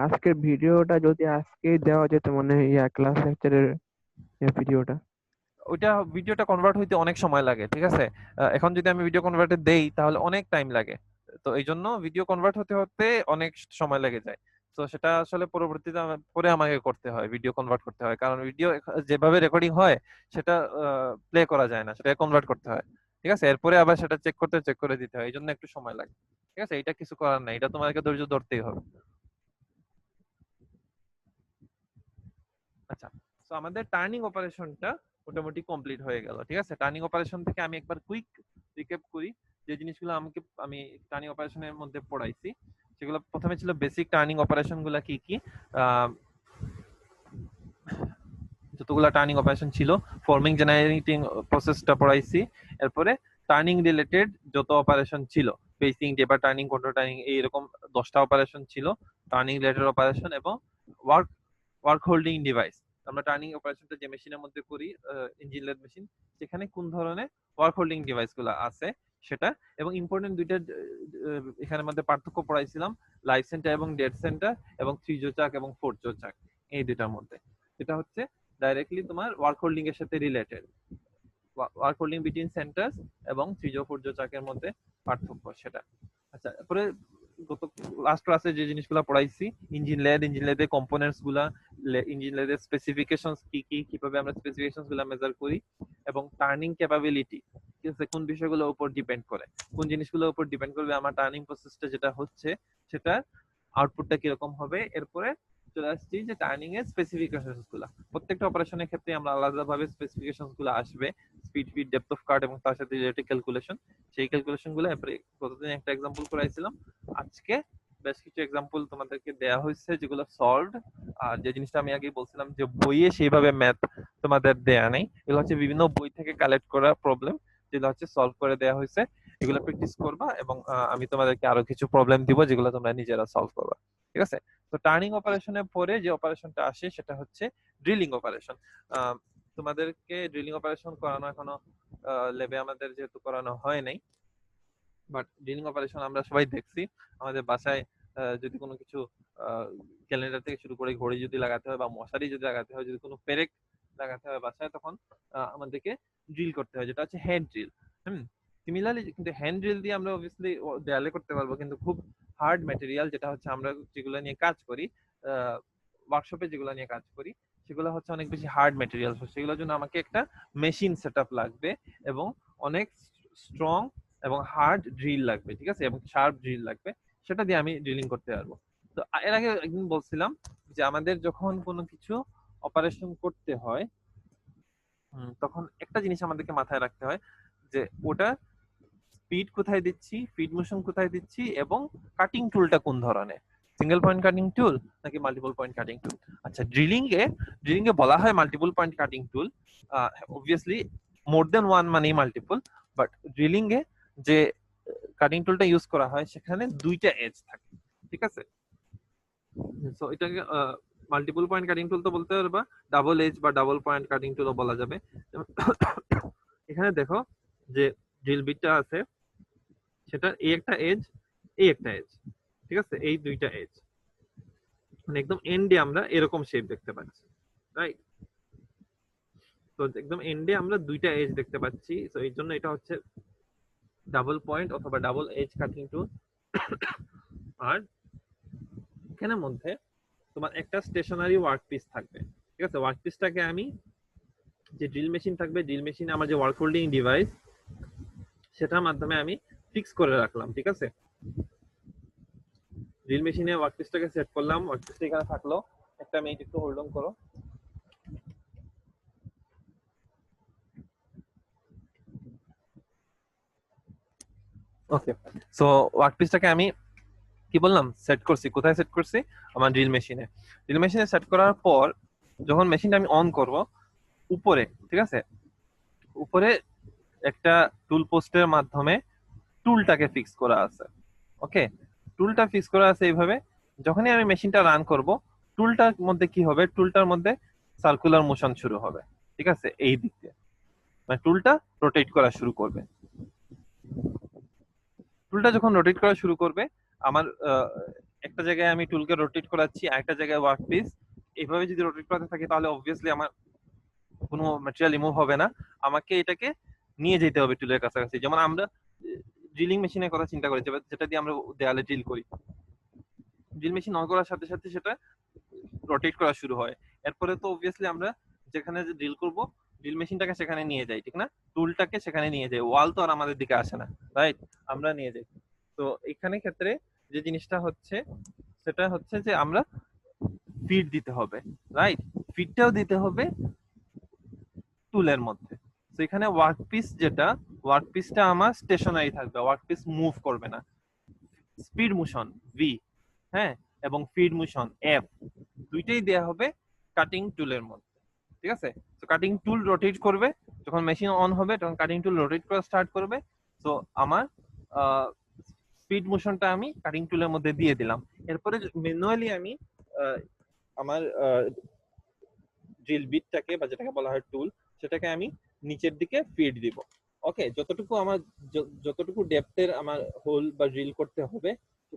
আজকের ভিডিওটা যদি আজকে দেওয়া যেত, মানে ক্লাস লেকচারের ভিডিওটা, ওইটা ভিডিওটা কনভার্ট হইতে অনেক সময় লাগে, ঠিক আছে। এখন যদি আমি ভিডিও কনভার্টে দেই তাহলে অনেক টাইম লাগে, তো এই জন্য ভিডিও কনভার্ট হতে অনেক সময় লেগে যায়। তো সেটা আসলে পরবর্তীতে পরে আমাকে করতে হয়, ভিডিও কনভার্ট করতে হয়, কারণ ভিডিও যেভাবে রেকর্ডিং হয় সেটা প্লে করা যায় না, সেটা কনভার্ট করতে হয়, ঠিক আছে। এরপরে আবার সেটা চেক করে দিতে হয়, এই জন্য একটু সময় লাগে, ঠিক আছে। এটা কিছু করার নাই, এটা তোমাকে ধৈর্য ধরতেই হবে। আচ্ছা, তো আমাদের টার্নিং অপারেশনটা মোটামুটি কমপ্লিট হয়ে গেল, ঠিক আছে। টার্নিং অপারেশন থেকে আমি একবার কুইক রিক্যাপ করি যে জিনিসগুলো আমি টার্নিং অপারেশনের মধ্যে পড়াইছি। সেগুলো প্রথমে ছিল বেসিক টার্নিং অপারেশন গুলা কি কি, যতগুলা টার্নিং অপারেশন ছিল, ফর্মিং জেনারেটিং প্রসেসটা পড়াইছি। এরপরে টার্নিং রিলেটেড যত অপারেশন ছিল, বেসিং, টেপার টার্নিং, কন্ট্রোল টার্নিং, এইরকম 10টা অপারেশন ছিল টার্নিং রিলেটেড অপারেশন। এবং ওয়ার্ক হোল্ডিং ডিভাইস, আমরা টার্নিং অপারেশনটা যে মেশিনের মধ্যে করি, ইঞ্জিন লেদ মেশিন, সেখানে কোন ধরনের ওয়ার্ক হোল্ডিং ডিভাইস গুলো আছে সেটা। এবং ইম্পর্টেন্ট দুইটা এখানের মধ্যে পার্থক্য পড়াইছিলাম, লাইভ সেন্টার এবং ডেড সেন্টার, এবং 3 চাক এবং 4 চাক, এই দুটার মধ্যে। এটা হচ্ছে ডাইরেক্টলি তোমার ওয়ার্ক হোল্ডিং এর সাথে related, work holding between centres এবং 3 4 চাকের মধ্যে পার্থক্য সেটা। আচ্ছা, এরপরে গত লাস্ট ক্লাসে যে জিনিসগুলো পড়াইছি, ইঞ্জিন লেদের কম্পোনেন্টস গুলা, ইঞ্জিন লেদের স্পেসিফিকেশনস কি কি, কিভাবে আমরা স্পেসিফিকেশনস গুলা মেজার করি, এবং টার্নিং ক্যাপাবিলিটি, ঠিক আছে, কোন বিষয়গুলোর উপর ডিপেন্ড করে, কোন জিনিসগুলোর উপর ডিপেন্ড করবে আমার টার্নিং প্রসেসটা যেটা হচ্ছে সেটা আউটপুটটা কিরকম হবে। এরপরে চলে আসছি যে টার্নিং এর স্পেসিফিকেশনস গুলা, প্রত্যেকটা অপারেশনের ক্ষেত্রে আমরা আলাদাভাবে স্পেসিফিকেশনস গুলো আসবে, স্পিড, ফিড, ডেপথ অফ কাট এবং তার সাথে রিলেটেড ক্যালকুলেশন, সেই ক্যালকুলেশন গুলো এরপরে গতদিন একটা এক্সাম্পল করাইছিলাম, আজকে বেশ কিছু এক্সাম্পল তোমাদেরকে দেয়া হয়েছে যেগুলো সলভড। আর যে জিনিসটা আমি আগে বলছিলাম যে বইয়ে সেইভাবে ম্যাথ তোমাদের দেয়া নেই, এগুলো হচ্ছে বিভিন্ন বই থেকে কালেক্ট করা প্রবলেম, যেগুলো হচ্ছে সলভ করে দেয়া হয়েছে, এগুলো প্র্যাকটিস করবা এবং আমি তোমাদেরকে আরো কিছু প্রবলেম দিব যেগুলো তোমরা নিজেরা সলভ করবা, ঠিক আছে। তো টার্নিং অপারেশনের পরে যে অপারেশনটা আসে সেটা হচ্ছে ড্রিলিং অপারেশন। তোমাদেরকে ড্রিলিং অপারেশন করানো এখনো ল্যাবে আমাদের যেহেতু করানো হয় নাই, বাট ড্রিলিং অপারেশন আমরা সবাই দেখছি আমাদের বাসায়। যদি কোনো কিছু ক্যালেন্ডার থেকে শুরু করে ঘড়ি যদি লাগাতে হয় বা মশারি যদি লাগাতে হয়, যদি কোনো পেরেক লাগাতে হয় বাসায়, তখন আমাদেরকে ড্রিল করতে হয়, যেটা হচ্ছে হ্যান্ড ড্রিল। সিমিলারলি কিন্তু হ্যান্ড ড্রিল দিয়ে আমরা অবভিয়াসলি দেয়ালে করতে পারবো, কিন্তু খুব হার্ড ম্যাটেরিয়াল, যেটা হচ্ছে আমরা যেগুলো নিয়ে কাজ করি ওয়ার্কশপে, যেগুলো নিয়ে কাজ করি সেগুলো হচ্ছে অনেক বেশি হার্ড ম্যাটেরিয়াল, সেগুলোর জন্য আমাকে একটা মেশিন সেটআপ লাগবে এবং অনেক স্ট্রং এবং হার্ড ড্রিল লাগবে, ঠিক আছে, এবং শার্প ড্রিল লাগবে, সেটা দিয়ে আমি ড্রিলিং করতে পারবো। তো এর আগে একদিন বলছিলাম যে আমাদের যখন কোনো কিছু অপারেশন করতে হয় তখন একটা জিনিস আমাদেরকে মাথায় রাখতে হয় যে ওটা স্পিড কোথায় দিচ্ছি, ফিড মোশন কোথায় দিচ্ছি, এবং কাটিং টুলটা কোন ধরনের, সিঙ্গেল পয়েন্ট কাটিং টুল নাকি মাল্টিপল পয়েন্ট কাটিং টুল। আচ্ছা, ড্রিলিং এ বলা হয় মাল্টিপল পয়েন্ট কাটিং টুল, অবভিয়াসলি মোর দেন ওয়ান মানে মাল্টিপল, বাট ড্রিলিং এ যে কাটিং টুলটা ইউজ করা হয় সেখানে দুইটা এজ থাকে, ঠিক আছে। সো এটাকে মাল্টিপল পয়েন্ট কাটিং টুল তো বলতে পারবা, ডাবল এজ বা ডাবল পয়েন্ট কাটিং টুলও বলা যাবে। এখানে দেখো যে ড্রিল বিটটা আছে সেটা এই একটা এজ, এই একটা এজ, ঠিক আছে, এই দুইটা এজ, মানে একদম এন্ডে আমরা এরকম শেপ দেখতে পাচ্ছি, রাইট। তো একদম এন্ডে আমরা দুইটা এজ দেখতে পাচ্ছি, তো এই জন্য এটা হচ্ছে ডাবল পয়েন্ট অথবা ডাবল এজ কাটিং টুল। আর এখানের মধ্যে তোমার একটা স্টেশনারি ওয়ার্কপিস থাকবে, ঠিক আছে। ওয়ার্কপিসটাকে আমি যে ড্রিল মেশিন থাকবে, ড্রিল মেশিনে আমার যে ওয়ার্ক হোল্ডিং ডিভাইস সেটার মাধ্যমে আমি ফিক্স করে রাখলাম, ঠিক আছে। ড্রিল মেশিনে ওয়ার্কপিসটাকে সেট করলাম, ওয়ার্কপিসটা এখানে থাকলো, একটা মিনিট একটু হোল্ড অন করো। ওকে, সো ওয়ার্কপিসটাকে আমি কি বললাম সেট করছি, কোথায় সেট করছি, আমার ড্রিল মেশিনে। ড্রিল মেশিনে সেট করার পর যখন মেশিনটা আমি অন করব, উপরে, ঠিক আছে, উপরে একটা টুল পোস্টের মাধ্যমে টুলটাকে ফিক্স করা আছে। ওকে, টুলটা ফিক্স করা আছে এইভাবে, যখনই আমি মেশিনটা রান করব টুলটার মধ্যে কি হবে, টুলটার মধ্যে সার্কুলার মোশন শুরু হবে, ঠিক আছে, এই দিক দিয়ে মানে টুলটা রোটেট করা শুরু করবে। টুলটা যখন রোটেট করা শুরু করবে, আমার একটা জায়গায় আমি টুলকে রোটেট করাচ্ছি, আরেকটা জায়গায় ওয়ার্কপিস, এইভাবে যদি রোটেট করাতে থাকি তাহলে অবভিয়াসলি আমার কোনো ম্যাটেরিয়াল রিমুভ হবে না, আমাকে এটাকে নিয়ে যেতে হবে টুলের কাছাকাছি। যেমন আমরা ড্রিলিং মেশিনের কথা চিন্তা করি, যেটা দিয়ে আমরা দেয়ালে ড্রিল করি, ড্রিল মেশিন অন করার সাথে সাথে সেটা রোটেট করা শুরু হয়। এরপরে তো অবভিয়াসলি আমরা যেখানে ড্রিল করব ড্রিল মেশিনটাকে সেখানে নিয়ে যাই, ঠিক না, টুলটাকে সেখানে নিয়ে যাই, ওয়াল তো আর আমাদের দিকে আসে না, রাইট, আমরা নিয়ে যাই। তো এখানে ক্ষেত্রে যে জিনিসটা হচ্ছে সেটা হচ্ছে যে আমরা ফিড দিতে হবে, রাইট, ফিডটাও দিতে হবে টুলের মধ্যে। তো এখানে ওয়ার্কপিস যেটা, ওয়ার্কপিসটা আমার স্টেশনারি থাকবে, ওয়ার্কপিস মুভ করবে না। স্পিড মোশন ভি, হ্যাঁ, এবং ফিড মোশন এফ, দুইটাই দেয়া হবে কাটিং টুলের মধ্যে, ঠিক আছে। তো কাটিং টুল রোটেট করবে, যখন মেশিন অন হবে তখন কাটিং টুল রোটেট করা স্টার্ট করবে। তো আমার স্পিড মোশনটা আমি কাটিং টুলের মধ্যে দিয়ে দিলাম। এরপরে ম্যানুয়ালি আমি আমার ড্রিল বিটটাকে বা যেটাকে বলা হয় টুল, সেটাকে আমি নিচের দিকে ফিড দিব। ওকে, যতটুকু ডেপথের আমার হোল বা ড্রিল করতে হবে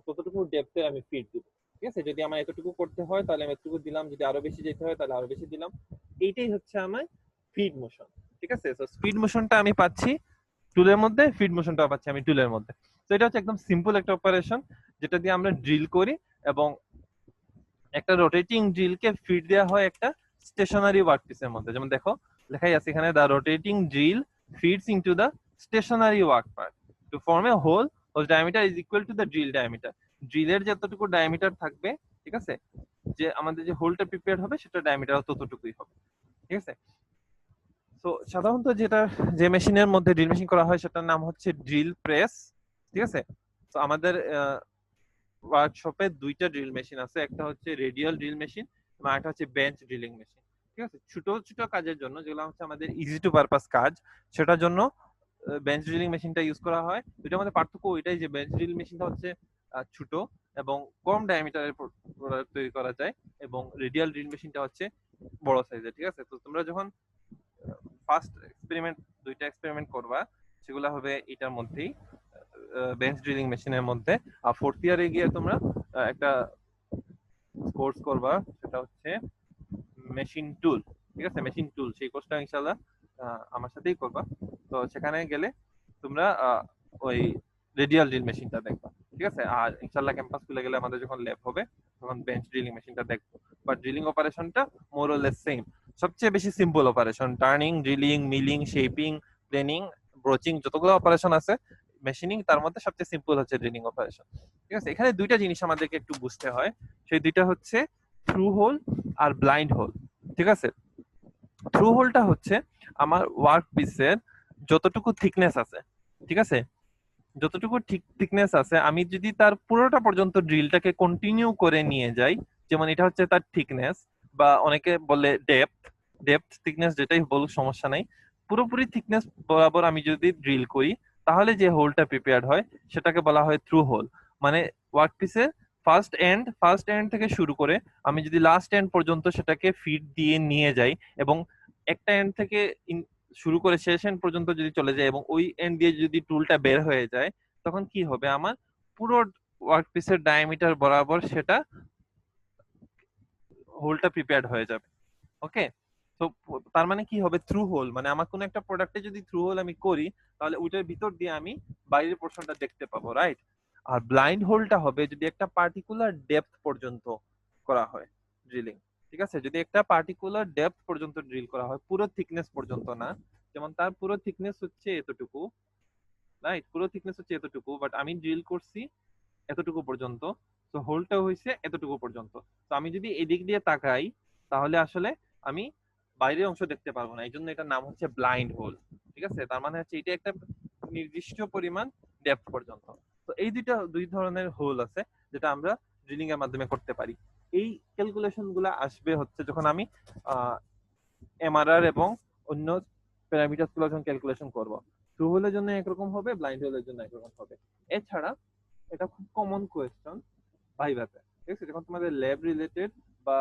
ততটুকু ডেপথের আমি ফিড দিব, ঠিক আছে। যদি আমার এতটুকু করতে হয় তাহলে আমি এতটুকু দিলাম, যদি আরো বেশি যেতে হয় তাহলে আরো বেশি দিলাম। এইটাই হচ্ছে আমার ফিড মোশন, ঠিক আছে। তো স্পিড মোশনটা আমি পাচ্ছি টুলের মধ্যে, ফিড মোশনটা পাচ্ছি আমি টুলের মধ্যে। তো এটা হচ্ছে একদম সিম্পল একটা অপারেশন, যেটা দিয়ে আমরা ড্রিল করি, এবং একটা রোটেটিং ড্রিলকে ফিড দেওয়া হয় একটা স্টেশনারি ওয়ার্কপিসের মধ্যে। যেমন দেখো লেখাই আছে এখানে, the rotating drill feeds into the stationary work part to form a hole whose diameter is equal to the drill diameter. ড্রিলের যতটুকু ডায়ামিটার থাকবে, ঠিক আছে, যে আমাদের যে হোলটা প্রিপেয়ার হবে সেটা ডায়ামিটার ততটুকুই হবে, ঠিক আছে। তো সাধারণত যে মেশিনের মধ্যে ড্রিল মেশিন করা হয় সেটার নাম হচ্ছে ড্রিল প্রেস, ঠিক আছে। তো আমাদের ওয়ার্কশপে দুইটা ড্রিল মেশিন আছে, একটা হচ্ছে রেডিয়াল ড্রিল মেশিন এবং একটা হচ্ছে বেঞ্চ ড্রিলিং মেশিন, ঠিক আছে। ছোট ছোট কাজের জন্য, যেগুলো হচ্ছে আমাদের ইজি টু পারপাস কাজ, সেটার জন্য বেঞ্চ ড্রিলিং মেশিনটা ইউজ করা হয়। দুইটার মধ্যে পার্থক্য ওইটাই যে বেঞ্চ ড্রিল মেশিনটা হচ্ছে ছোট এবং কম ডায়ামিটারের প্রোডাক্ট তৈরি করা যায়, এবং রেডিয়াল ড্রিল মেশিনটা হচ্ছে বড় সাইজের, ঠিক আছে। তো তোমরা যখন ফার্স্ট দুইটা এক্সপেরিমেন্ট করবা, সেগুলো হবে এটার মধ্যেই, বেঞ্চ ড্রিলিং মেশিনের মধ্যে। আর ফোর্থ ইয়ারে গিয়ে তোমরা একটা কোর্স করবা, সেটা হচ্ছে মেশিন টুল, ঠিক আছে, মেশিন টুল। সেই কোর্সটা ইনশাআল্লাহ আমার সাথেই করবা। তো সেখানে গেলে তোমরা ওই রেডিয়াল ড্রিল মেশিনটা দেখবা, ঠিক আছে। আর ইনশাআল্লাহ ক্যাম্পাস খুলে গেলে আমাদের যখন ল্যাব হবে তখন বেঞ্চ ড্রিলিং মেশিনটা দেখবো। বাট ড্রিলিং অপারেশনটা মোর অর লেস সেম। সবচেয়ে বেশি simple operation, turning, drilling, milling, shaping, planing, broaching, যতগুলো অপারেশন আছে মেশিনিং, তার মধ্যে সবচেয়ে সিম্পল হচ্ছে ড্রিলিং অপারেশন, ঠিক আছে। এখানে দুইটা জিনিস আমাদেরকে একটু বুঝতে হয়, সেই দুইটা হচ্ছে থ্রু হোল আর ব্লাইন্ড হোল, ঠিক আছে। থ্রু হোলটা হচ্ছে আমার ওয়ার্ক পিসের যতটুকু থিকনেস আছে, ঠিক আছে, যতটুকু থিকনেস আছে, আমি যদি তার পুরোটা পর্যন্ত ড্রিলটাকে কন্টিনিউ করে নিয়ে যাই, যেমন এটা হচ্ছে তার থিকনেস, বা অনেকে বলে ডেপথ থিকনেস, যেটাই বলুক সমস্যা নাই, পুরোপুরি থিকনেস বরাবর আমি যদি ড্রিল করি তাহলে যে হোলটা প্রিপেয়ার্ড হয় সেটাকে বলা হয় থ্রু হোল। মানে ওয়ার্কপিসের ফার্স্ট এন্ড থেকে শুরু করে আমি যদি লাস্ট এন্ড পর্যন্ত সেটাকে ফিড দিয়ে নিয়ে যাই, এবং একটা এন্ড থেকে শুরু করে শেষ এন্ড পর্যন্ত যদি চলে যায়, এবং ওই এন্ড দিয়ে যদি টুলটা বের হয়ে যায়, তখন কি হবে, আমার পুরো ওয়ার্কপিসের ডায়ামিটার বরাবর সেটা হোলটা প্রিপেয়ার্ড হয়ে যাবে। ওকে, তো তার মানে কি হবে, থ্রু হোল মানে আমার কোন একটা প্রোডাক্টে যদি থ্রু হোল আমি করি, তাহলে ওইটার ভিতর দিয়ে আমি বাইরের পোর্শনটা দেখতে পাবো, রাইট। আর ব্লাইন্ড হোলটা হবে যদি একটা পার্টিকুলার ডেপথ পর্যন্ত করা হয় ড্রিলিং, ঠিক আছে। যদি একটা পার্টিকুলার ডেপথ পর্যন্ত ড্রিল করা হয়, পুরো থিকনেস পর্যন্ত না, যেমন তার পুরো থিকনেস হচ্ছে এতটুকু, রাইট, পুরো থিকনেস হচ্ছে এতটুকু, বাট আমি ড্রিল করছি এতটুকু পর্যন্ত, তো হোলটা হইছে এতটুকু পর্যন্ত। তো আমি যদি এদিক দিয়ে তাকাই তাহলে আসলে আমি বাইরের অংশ দেখতে পারবো না, এই জন্য এটার নাম হচ্ছে ব্লাইন্ড হোল, ঠিক আছে। তার মানে হচ্ছে এটা একটা নির্দিষ্ট পরিমাণ ডেপথ পর্যন্ত। তো এই দুই ধরনের হোল আছে যেটা আমরা ড্রিলিং এর মাধ্যমে করতে পারি। এই ক্যালকুলেশন গুলা আসবে হচ্ছে যখন আমি এমআরআর এবং অন্য প্যারামিটার গুলো যখন ক্যালকুলেশন করব। থ্রু হোলের জন্য একরকম হবে, ব্লাইন্ড হোলের জন্য একরকম হবে। এছাড়া এটা খুব কমন কোয়েশ্চন ভাইভাতে, ঠিক আছে। যখন তোমাদের ল্যাব রিলেটেড বা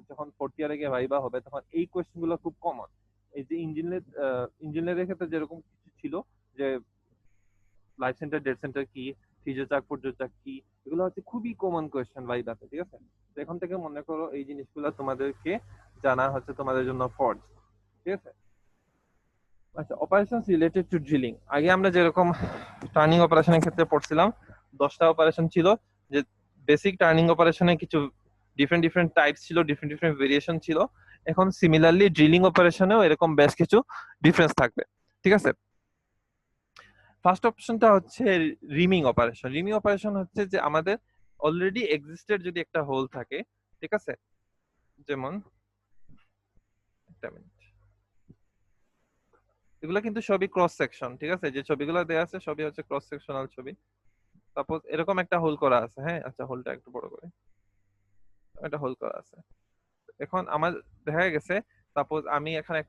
যখন ফোর্থ ইয়ারে গিয়ে ভাইবা হবে, তখন এই কোয়েশ্চেন গুলো খুব কমন। এই যে ইঞ্জিনিয়ারের ক্ষেত্রে যেরকম কিছু ছিল যে লাইফ সেন্টার, ডেড সেন্টার কি, ফিজিওচাক, ফুজিওচাক কি, এগুলো হচ্ছে খুবই কমন কোয়েশ্চেন ভাইভাতে, ঠিক আছে। তো এখন থেকে মনে করো এই জিনিসগুলো তোমাদেরকে জানা হচ্ছে তোমাদের জন্য ফর্জ, ঠিক আছে। আচ্ছা, অপারেশনস রিলেটেড টু ড্রিলিং। আগে আমরা যেরকম টার্নিং অপারেশনের ক্ষেত্রে পড়ছিলাম 10টা অপারেশন ছিল, যে বেসিক টার্নিং অপারেশনে কিছু ডিফারেন্ট টাইপস ছিল, ডিফারেন্ট ভেরিয়েশন ছিল। এখন সিমিলারলি ড্রিলিং অপারেশনেও এরকম বেশ কিছু ডিফারেন্স থাকবে, ঠিক আছে। ফার্স্ট অপশনটা হচ্ছে রিমিং অপারেশন। রিমিং অপারেশন হচ্ছে যে আমাদের অলরেডি এক্সিস্টেড যদি একটা হোল থাকে, ঠিক আছে, যেমন একটা মিনিট, এগুলো কিন্তু সবই ক্রস সেকশন, ঠিক আছে। যে ছবিগুলো দেয়া আছে সবই হচ্ছে ক্রস সেকশনাল ছবি। সাপোজ এরকম একটা হোল করা আছে, হ্যাঁ, আচ্ছা হোলটা একটু বড় করে, একটা হোল করা আছে। এখন আমার দেখা গেছে সাপোজ আমি এখানে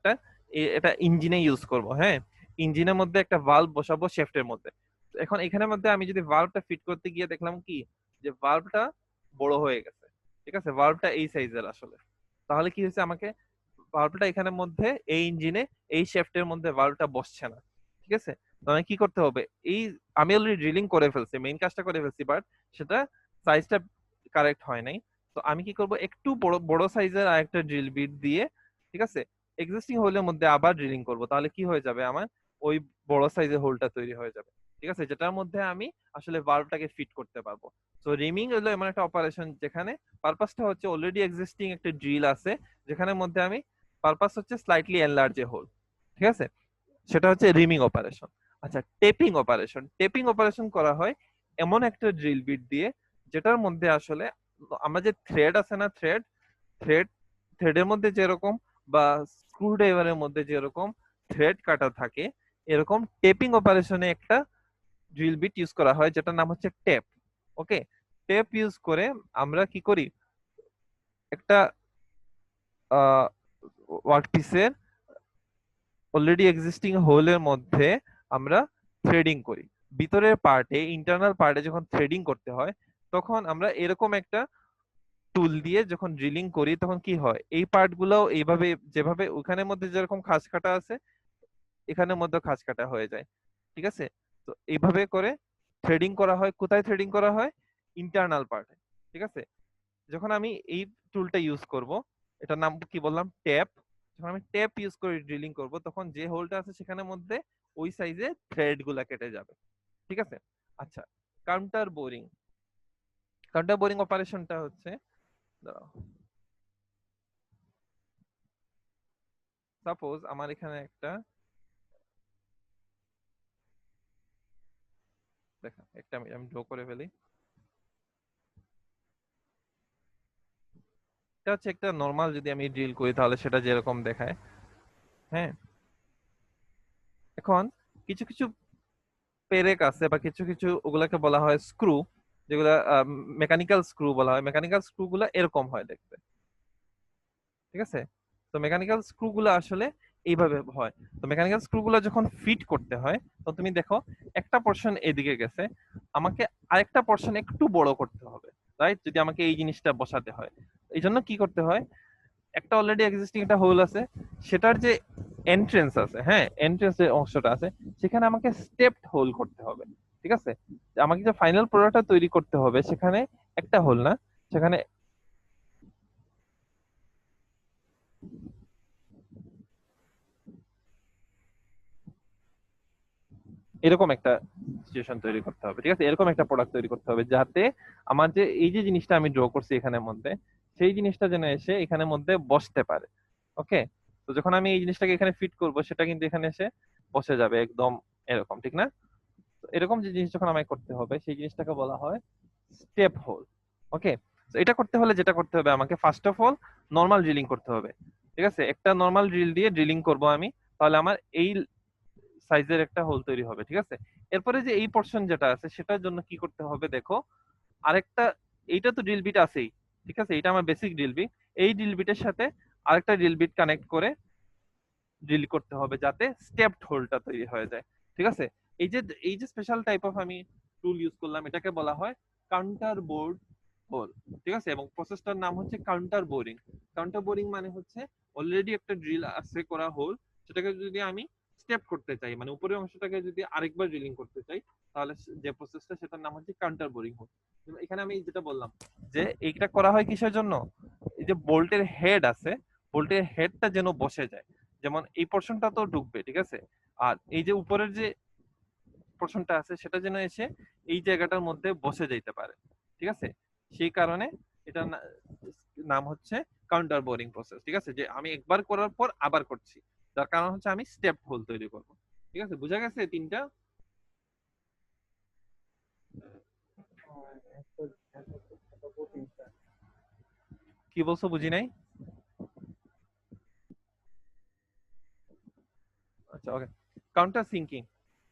এটা ইঞ্জিনে ইউজ করব, হ্যাঁ, ইঞ্জিনের মধ্যে একটা ভালভ বসাবো শেফটের মধ্যে। এখন এখানের মধ্যে আমি যদি ভালভটা ফিট করতে গিয়ে দেখলাম কি যে ভালভটা বড় হয়ে গেছে, ঠিক আছে, ভালভটা এই সাইজের আসলে, তাহলে কি হয়েছে, আমাকে ভালভটা এখানের মধ্যে এই ইঞ্জিনে এই শেফটের মধ্যে ভালভটা বসছে না, ঠিক আছে। তো আমি কি করতে হবে, আমি অলরেডি ড্রিলিং করে ফেলছি, মেইন কাজটা করে ফেলছি, বাট সেটা সাইজটা কারেক্ট হয় নাই। তো আমি কি করব, একটু বড় সাইজের আরেকটা ড্রিল বিট দিয়ে, ঠিক আছে, এক্সিস্টিং হোলের মধ্যে আবার ড্রিলিং করব। তাহলে কি হয়ে যাবে, আমার ওই বড় সাইজের হোলটা তৈরি হয়ে যাবে, ঠিক আছে, যেটার মধ্যে আমি আসলে ভার্বটাকে ফিট করতে পারবো। সো রিমিং হলো এমন একটা অপারেশন যেখানে পারপাসটা হচ্ছে অলরেডি এক্সিস্টিং একটা ড্রিল আছে, যেখানের মধ্যে আমি পারপাস হচ্ছে স্লাইটলি এনলার্জ এ হোল, ঠিক আছে, সেটা হচ্ছে রিমিং অপারেশন। আচ্ছা, টেপিং অপারেশন। টেপিং অপারেশন করা হয় এমন একটা ড্রিল বিট দিয়ে যেটার মধ্যে আসলে আমরা যে থ্রেড আছে না, থ্রেড থ্রেডের মধ্যে যেরকম বা স্ক্রু ড্রাইভারের মধ্যে যেরকম থ্রেড কাটা থাকে, এরকম টেপিং অপারেশনে একটা ড্রিল বিট ইউজ করা হয় যেটার নাম হচ্ছে টেপ। ওকে, টেপ ইউজ করে আমরা কি করি, একটা ওয়ার্কপিসের অলরেডি এক্সিস্টিং হোলের মধ্যে আমরা থ্রেডিং করি। ভিতরের পার্টে, ইন্টারনাল পার্টে যখন থ্রেডিং করতে হয় তখন আমরা এরকম একটা টুল দিয়ে যখন ড্রিলিং করি তখন কি হয়, এই পার্ট গুলাও এইভাবে যেভাবে ওখানের মধ্যে যেরকম খাঁজ কাটা আছে এখানের মধ্যে খাঁজ কাটা হয়ে যায়, ঠিক আছে। তো এইভাবে করে থ্রেডিং করা হয়। কোথায় থ্রেডিং করা হয়? ইন্টারনাল পার্টে, ঠিক আছে। যখন আমি এই টুলটা ইউজ করব, এটার নাম কি বললাম, ট্যাপ। যখন আমি ট্যাপ ইউজ করে ড্রিলিং করব তখন যে হোলটা আছে সেখানের মধ্যে ওই সাইজে থ্রেড গুলা কেটে যাবে, ঠিক আছে। আচ্ছা, কাউন্টার বোরিং। কাউন্টার বোরিং অপারেশনটা হচ্ছে, সাপোজ আমার এখানে একটা দেখা, একটা আমি ড্র করে ফেলি। এটা হচ্ছে একটা নরমাল, যদি আমি ড্রিল করি তাহলে সেটা যেরকম দেখায়, হ্যাঁ। এখন কিছু কিছু পেরেক আছে বা কিছু কিছু ওগুলাকে বলা হয় স্ক্রু, যেগুলা মেকানিক্যাল স্ক্রু বলা হয়। মেকানিক্যাল স্ক্রু গুলা এরকম হয় দেখতে, ঠিক আছে। তো মেকানিক্যাল স্ক্রু গুলো আসলে এইভাবে হয়। তো মেকানিক্যাল স্ক্রু গুলো যখন ফিট করতে হয় তো তুমি দেখো একটা পোর্শন এদিকে গেছে, আমাকে আরেকটা পোর্শন একটু বড় করতে হবে, রাইট, যদি আমাকে এই জিনিসটা বসাতে হয়। এই জন্য কি করতে হয়, একটা অলরেডি এক্সিস্টিং একটা হোল আছে, সেটার যে এন্ট্রেন্স আছে, হ্যাঁ, এন্ট্রেন্স এর অংশটা আছে, সেখানে আমাকে স্টেপড হোল করতে হবে, ঠিক আছে। আমাকে যে ফাইনাল প্রোডাক্টটা তৈরি করতে হবে সেখানে একটা হোল না, সেখানে এরকম একটা সিচুয়েশন তৈরি করতে হবে, ঠিক আছে। এরকম একটা প্রোডাক্ট তৈরি করতে হবে যাতে আমার যে এই যে জিনিসটা আমি ড্র করছি এখানের মধ্যে, সেই জিনিসটা যেন এসে এখানের মধ্যে বসতে পারে। ওকে, তো যখন আমি এই জিনিসটাকে এখানে ফিট করব সেটা কিন্তু এখানে এসে বসে যাবে একদম এরকম, ঠিক না? তো এরকম যে জিনিস যখন আমায় করতে হবে সেই জিনিসটাকে বলা হয় স্টেপ হোল। ওকে, তো এটা করতে হলে যেটা করতে হবে, আমাকে first of all normal drilling করতে হবে, ঠিক আছে। একটা নর্মাল ড্রিল দিয়ে ড্রিলিং করব আমি, তাহলে আমার এই সাইজের একটা হোল তৈরি হবে, ঠিক আছে। এরপরে যে এই পোর্শন যেটা আছে সেটার জন্য কি করতে হবে দেখো, আরেকটা, এইটা তো ড্রিল বিট আছেই, ঠিক আছে, এটা আমার বেসিক ড্রিল বিট। এই ড্রিল বিটের সাথে আরেকটা ড্রিল বিট কানেক্ট করে ড্রিল করতে হবে যাতে স্টেপড হোলটা তৈরি হয়ে যায়, ঠিক আছে। এই যে স্পেশাল টাইপ অফ আমি টুল ইউজ করলাম এটাকে বলা হয় কাউন্টার বোর্ড হোল, ঠিক আছে। এবং প্রসেসটার নাম হচ্ছে কাউন্টার বোরিং। কাউন্টার বোরিং মানে হচ্ছে অলরেডি একটা ড্রিল আছে করা হোল, সেটাকে যদি আমি স্টেপ করতে চাই, মানে উপরের অংশটাকে যদি আরেকবার ড্রিলিং করতে চাই, তাহলে যে প্রসেসটা সেটার নাম হচ্ছে কাউন্টার বোরিং হোল। এখানে আমি যেটা বললাম যে এইটা করা হয় কিসের জন্য, এই যে বোল্টের হেড আছে, বোল্টের হেডটা যেন বসে যায়, যেমন এই পোর্শনটা তো ঢুকবে, ঠিক আছে, আর এই যে উপরের যে পোর্শনটা আছে সেটা যেন এসে এই জায়গাটার মধ্যে বসে যাইতে পারে, ঠিক আছে। সেই কারণে এটার নাম হচ্ছে কাউন্টার বোরিং প্রসেস, ঠিক আছে, যে আমি একবার করার পর আবার করছি, যার কারণ হচ্ছে আমি স্টেপ হোল তৈরি করব, ঠিক আছে। বুঝা গেছে তিনটা? কি বলছো, বুঝি নাই। আচ্ছা, ওকে। কাউন্টার সিঙ্কিং,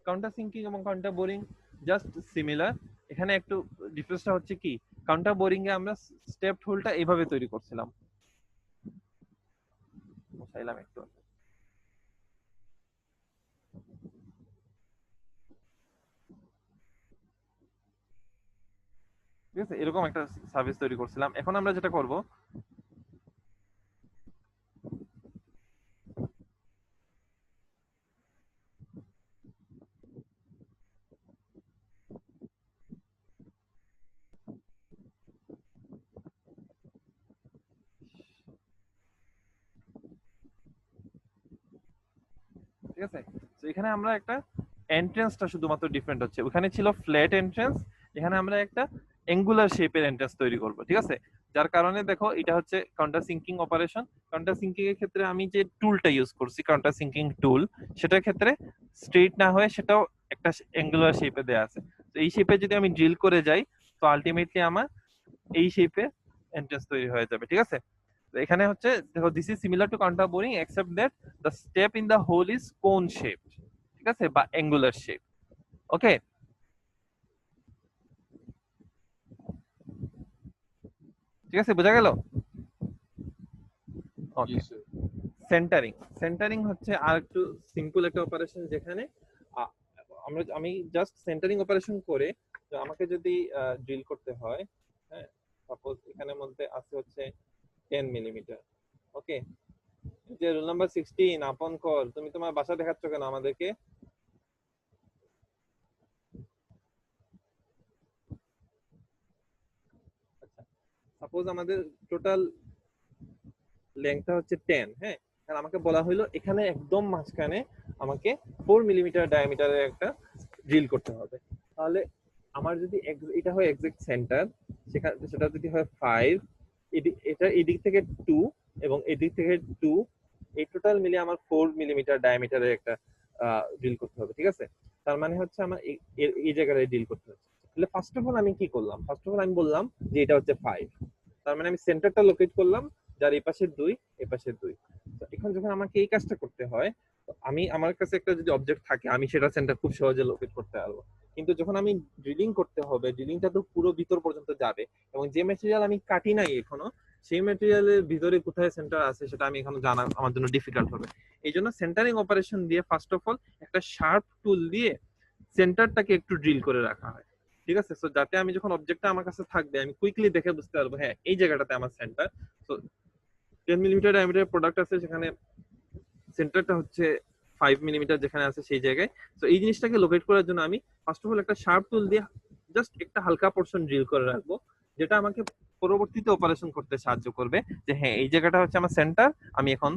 কাউন্টার সিঙ্কিং এবং কাউন্টার বোরিং জাস্ট সিমিলার। এখানে একটু ডিফারেন্সটা হচ্ছে কি, কাউন্টার বোরিং এ আমরা স্টেপ হোলটা এইভাবে তৈরি করছিলাম, বসাইলাম একটু, ঠিক আছে, এরকম একটা সার্ভিস তৈরি করছিলাম। এখন আমরা যেটা করব, ঠিক আছে, তো এখানে আমরা একটা এন্ট্রান্সটা শুধুমাত্র ডিফারেন্ট হচ্ছে। ওখানে ছিল ফ্ল্যাট এন্ট্রান্স, এখানে আমরা একটা অ্যাঙ্গুলার শেপের এন্ট্রান্স তৈরি করব, ঠিক আছে? যার কারণে দেখো এটা হচ্ছে counter sinking operation. Counter sinking এর ক্ষেত্রে আমি যে টুলটা ইউজ করছি, কাউন্টার সিঙ্কিং টুল, সেটার ক্ষেত্রে স্ট্রেট না হয়ে সেটাও একটা অ্যাঙ্গুলার শেপে দেয়া আছে। তো এই শেপে যদি আমি ড্রিল করে যাই তো আলটিমেটলি আমার এই শেপে এন্ট্রান্স তৈরি হয়ে যাবে, ঠিক আছে? তো এখানে হচ্ছে দেখো this is similar to counter boring except that the step in the hole is কোন শেপ, ঠিক আছে, বা অ্যাঙ্গুলার শেপ। ওকে, ঠিক আছে, বোঝা গেল? ওকে, সেন্টারিং। সেন্টারিং হচ্ছে আর একটু সিম্পল একটা অপারেশন, যেখানে আমি জাস্ট সেন্টারিং অপারেশন করে আমাকে যদি ড্রিল করতে হয়, হ্যাঁ, সাপোজ এখানের মধ্যে আছে হচ্ছে 10 মিলিমিটার। ওকে, যে রুল নাম্বার 16 আপন কল, তুমি তোমার বাসা দেখাচ্ছ কেন আমাদেরকে? আচ্ছা, সাপোজ আমাদের টোটাল লেংথটা হচ্ছে 10, হ্যাঁ, আর আমাকে বলা হলো এখানে একদম মাঝখানে আমাকে 4 মিলিমিটার ডায়ামিটারের একটা ড্রিল করতে হবে। তাহলে আমার যদি এটা হয় এক্সাক্ট সেন্টার, সেটা যদি হয় 5, এটা এদিক থেকে 2 এবং এদিক থেকে 2, এই টোটাল মিলে আমার 4 মিলিমিটার ডায়ামিটারের একটা ড্রিল করতে হবে, ঠিক আছে? তার মানে হচ্ছে আমার এই জায়গায় ড্রিল করতে হবে। তাহলে ফার্স্ট অফ অল আমি কি করলাম? ফার্স্ট অফ অল আমি বললাম যে এটা হচ্ছে 5, তার মানে আমি সেন্টারটা লোকেট করলাম, যার এই পাশে 2, এই পাশে 2। তো এখন যখন আমাকে এই কাজটা করতে হয়, তো আমার কাছে একটা যদি অবজেক্ট থাকে, আমি সেটা সেন্টার খুব সহজে লোকেট করতে পারবো। কিন্তু যখন আমি ড্রিলিং করতে হবে, ড্রিলিংটা তো পুরো ভিতর পর্যন্ত যাবে, এবং যে ম্যাটেরিয়াল আমি কাটি নাই এখনো, সেই ম্যাটেরিয়ালের ভিতরে কোথায় সেন্টার আছে সেটা আমি এখনো জানা আমার জন্য ডিফিকাল্ট হবে। এই জন্য সেন্টারিং অপারেশন দিয়ে ফার্স্ট অফ অল একটা শার্প টুল দিয়ে সেন্টারটাকে একটু ড্রিল করে রাখা হয়, ঠিক আছে? সো যাতে আমি যখন অবজেক্টটা আমার কাছে থাকবে, আমি কুইকলি দেখে বুঝতে পারবো হ্যাঁ এই জায়গাটাতে আমার centre. So 10 millimetre diameter product আছে, সেখানে সেন্টারটা হচ্ছে 5 মিলিমিটার যেখানে আছে সেই জায়গায়। তো এই জিনিসটাকে লোকেট করার জন্য আমি ফার্স্ট অফ অল একটা শার্প টুল দিয়ে জাস্ট একটা হালকা পোরশন ড্রিল করে রাখবো, যেটা আমাকে পরবর্তীতে অপারেশন করতে সাহায্য করবে যে হ্যাঁ এই জায়গাটা হচ্ছে আমার সেন্টার, আমি এখন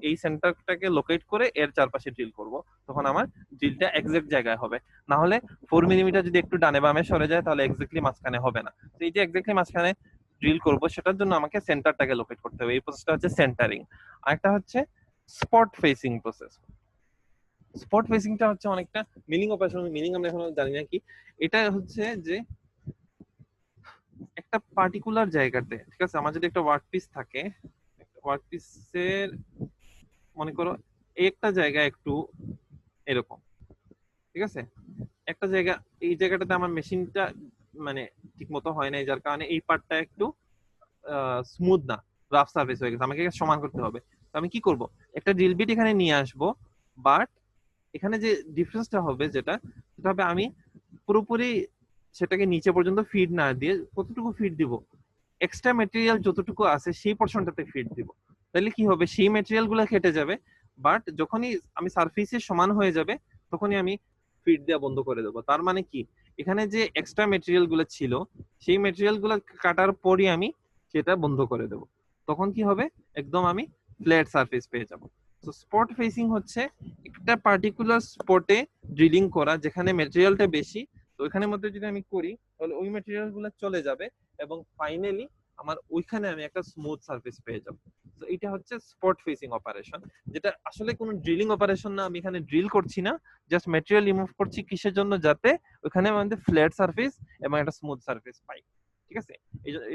এই সেন্টারটাকে লোকেট করে এর চারপাশে ড্রিল করব, তখন আমার ড্রিলটা এক্সাক্ট জায়গায় হবে। না হলে 4 মিলিমিটার যদি একটু ডানে বামে সরে যায় তাহলে এক্স্যাক্টলি মাঝখানে হবে না। তো এই যে এক্স্যাক্টলি মাঝখানে ড্রিল করব, সেটার জন্য আমাকে সেন্টারটাকে লোকেট করতে হবে। এই প্রসেসটা হচ্ছে সেন্টারিং। আরেকটা হচ্ছে স্পট ফেসিং প্রসেস। স্পট ফেসিংটা হচ্ছে অনেকটা মিলিং অপারেশন। মিলিং আমরা এখনো জানি না কি। এটা হচ্ছে যে একটা পার্টিকুলার জায়গাতে, ঠিক আছে, আমার যদি একটা ওয়ার্কপিস থাকে, একটা ওয়ার্কপিসের মনে করো একটা জায়গা একটু এরকম, ঠিক আছে, একটা জায়গা, এই জায়গাটাতে আমার মেশিনটা মানে ঠিক মতো হয় না, যার কারণে এই পার্টটা একটু স্মুথ না, রাফ সারফেস হয়ে গেছে, আমাকে সমান করতে হবে। তো আমি কি করব? একটা ড্রিল বিট এখানে নিয়ে আসবো, বাট এখানে যে ডিফারেন্সটা হবে সেটা হবে আমি পুরোপুরি সেটাকে নিচে পর্যন্ত ফিড না দিয়ে কতটুকু ফিড দিব, এক্সট্রা ম্যাটেরিয়াল যতটুকু আছে সেই পোরশনটাতে ফিড দিব। তাহলে কি হবে? সেই ম্যাটেরিয়াল গুলো কেটে যাবে, বাট যখনই আমি সারফেসে সমান হয়ে যাবে তখনই আমি ফিড দেওয়া বন্ধ করে দেবো। তার মানে কি, এখানে যে এক্সট্রা ম্যাটেরিয়াল গুলো ছিল সেই ম্যাটেরিয়াল গুলো কাটার পরই আমি সেটা বন্ধ করে দেব। তখন কি হবে? একদম আমি ফ্ল্যাট সারফেস পেয়ে যাব। তো স্পট ফেসিং হচ্ছে একটা পার্টিকুলার স্পটে ড্রিলিং করা, যেখানে ম্যাটেরিয়ালটা বেশি, তো ওইখানের মধ্যে যদি আমি করি তাহলে ওই ম্যাটেরিয়াল গুলো চলে যাবে এবং ফাইনালি আমার ওইখানে আমি একটা স্মুথ সারফেস পেয়ে যাব। তো এটা হচ্ছে স্পট ফেসিং অপারেশন, যেটা আসলে কোনো ড্রিলিং অপারেশন না। আমি এখানে ড্রিল করছি না, জাস্ট ম্যাটেরিয়াল রিমুভ করছি। কিসের জন্য? যাতে ওখানে আমাদের ফ্ল্যাট সারফেস এবং একটা স্মুথ সারফেস পাই, ঠিক আছে?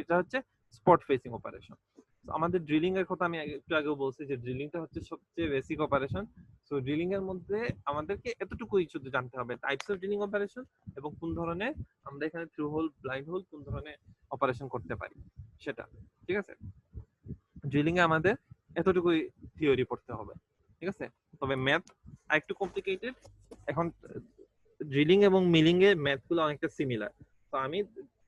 এটা হচ্ছে স্পট ফেসিং অপারেশন। আমাদের ড্রিলিং এর কথা আমি একটু আগেও বলছি যে ড্রিলিংটা হচ্ছে সবচেয়ে বেসিক অপারেশন। সো ড্রিলিং এর মধ্যে আমাদেরকে এতটুকুই শুধু জানতে হবে, টাইপস অফ ড্রিলিং অপারেশন এবং কোন ধরনের আমরা এখানে থ্রু হোল, ব্লাইন্ড হোল কোন ধরনের অপারেশন করতে পারি সেটা, ঠিক আছে? ড্রিলিং এ আমাদের এতটুকুই থিওরি পড়তে হবে, ঠিক আছে? তবে ম্যাথ আরেকটু কমপ্লিকেটেড। এখন ড্রিলিং এবং মিলিং এর ম্যাথ গুলো অনেকটা সিমিলার। তো আমি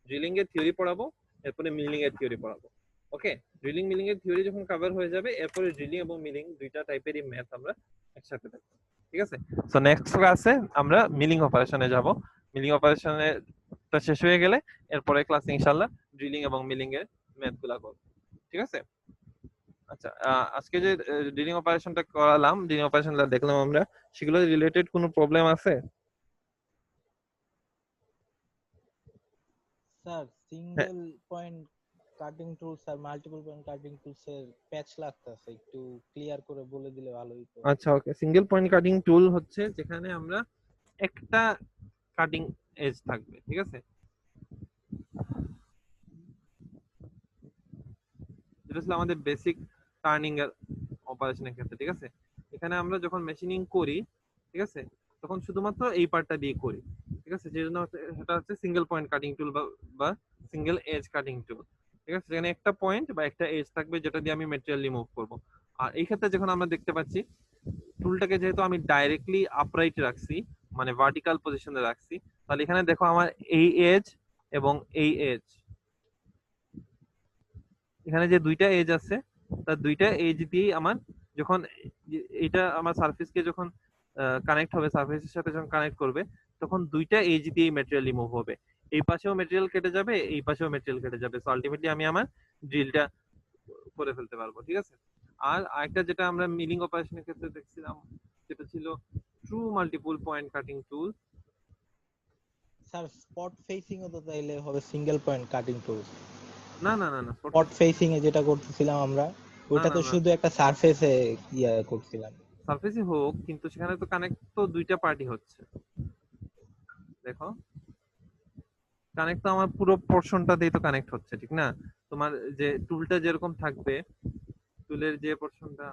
ড্রিলিং এর থিওরি পড়াবো, এরপরে মিলিং এর থিওরি পড়াবো। ওকে, ড্রিলিং মিলিং এর থিওরি যখন কভার হয়ে যাবে, এরপরে ড্রিলিং এবং মিলিং দুইটা টাইপেরই ম্যাথ আমরা একসাথে দেখব, ঠিক আছে? সো নেক্সট ক্লাসে আমরা মিলিং অপারেশনে যাব। মিলিং অপারেশনে টা শেষ হয়ে গেলে এরপরে ক্লাসে ইনশাআল্লাহ ড্রিলিং এবং মিলিং এর ম্যাথ গুলা করব, ঠিক আছে? আচ্ছা, আজকে যে ড্রিলিং অপারেশনটা করালাম, ড্রিলিং অপারেশনটা দেখলাম আমরা, সেগুলো রিলেটেড কোনো প্রবলেম আছে? Sir single point cutting tool sir multiple point cutting tools এর প্যাচ লাগতেছে, একটু ক্লিয়ার করে বলে দিলে ভালো হতো। আচ্ছা ওকে, সিঙ্গেল পয়েন্ট কাটিং টুল হচ্ছে যেখানে আমরা একটা কাটিং এজ থাকবে, ঠিক আছে? যেটা ছিল আমাদের বেসিক টার্নিং এর অপারেশনের ক্ষেত্রে, ঠিক আছে? এখানে আমরা যখন মেশিনিং করি, ঠিক আছে, তখন শুধুমাত্র এই পার্টটা দিয়ে করি, ঠিক আছে? যেজন্য সেটা হচ্ছে সিঙ্গেল পয়েন্ট কাটিং টুল বা সিঙ্গেল এজ কাটিং টুল, ঠিক আছে? সেখানে একটা পয়েন্ট বা একটা এজ থাকবে যেটা দিয়ে আমি মেটেরিয়াল রিমুভ করব। আর এই ক্ষেত্রে যখন আমরা দেখতে পাচ্ছি টুলটাকে যেহেতু আমি ডাইরেক্টলি আপরাইট রাখছি, মানে ভার্টিক্যাল পজিশনে রাখছি, তাহলে এখানে দেখো আমার এই এজ এবং এই এজ, এখানে যে দুইটা এজ আছে তার দুইটা এজ দিয়েই আমার যখন এটা আমার সারফেসকে যখন কানেক্ট হবে, সারফেসের সাথে যখন কানেক্ট করবে, তখন দুইটা এজ দিয়েই ম্যাটেরিয়াল রিমুভ হবে। এই পাশেও ম্যাটেরিয়াল কেটে যাবে, এই পাশেও ম্যাটেরিয়াল কেটে যাবে। সো আলটিমেটলি আমি আমার ড্রিলটা করে ফেলতে পারবো, ঠিক আছে? আর আরেকটা যেটা আমরা মিলিং অপারেশনের ক্ষেত্রে দেখছিলাম সেটা ছিল true multiple point cutting tool. Sir spot facing ও তো তাইলে হবে সিঙ্গেল পয়েন্ট কাটিং টুল। না না না না, স্পট ফেসিং এ যেটা করতেছিলাম আমরা, ওটা তো শুধু একটা সারফেসে ইয়া করছিলাম। সারফেসই হোক, কিন্তু সেখানে তো কানেক্ট তো দুইটা পার্টি হচ্ছে। দেখো কানেক্ট তো আমার পুরো পোরশনটা দিয়ে তো কানেক্ট হচ্ছে, ঠিক না? তোমার যে টুলটা যেরকম থাকবে, টুলের যে পোরশনটা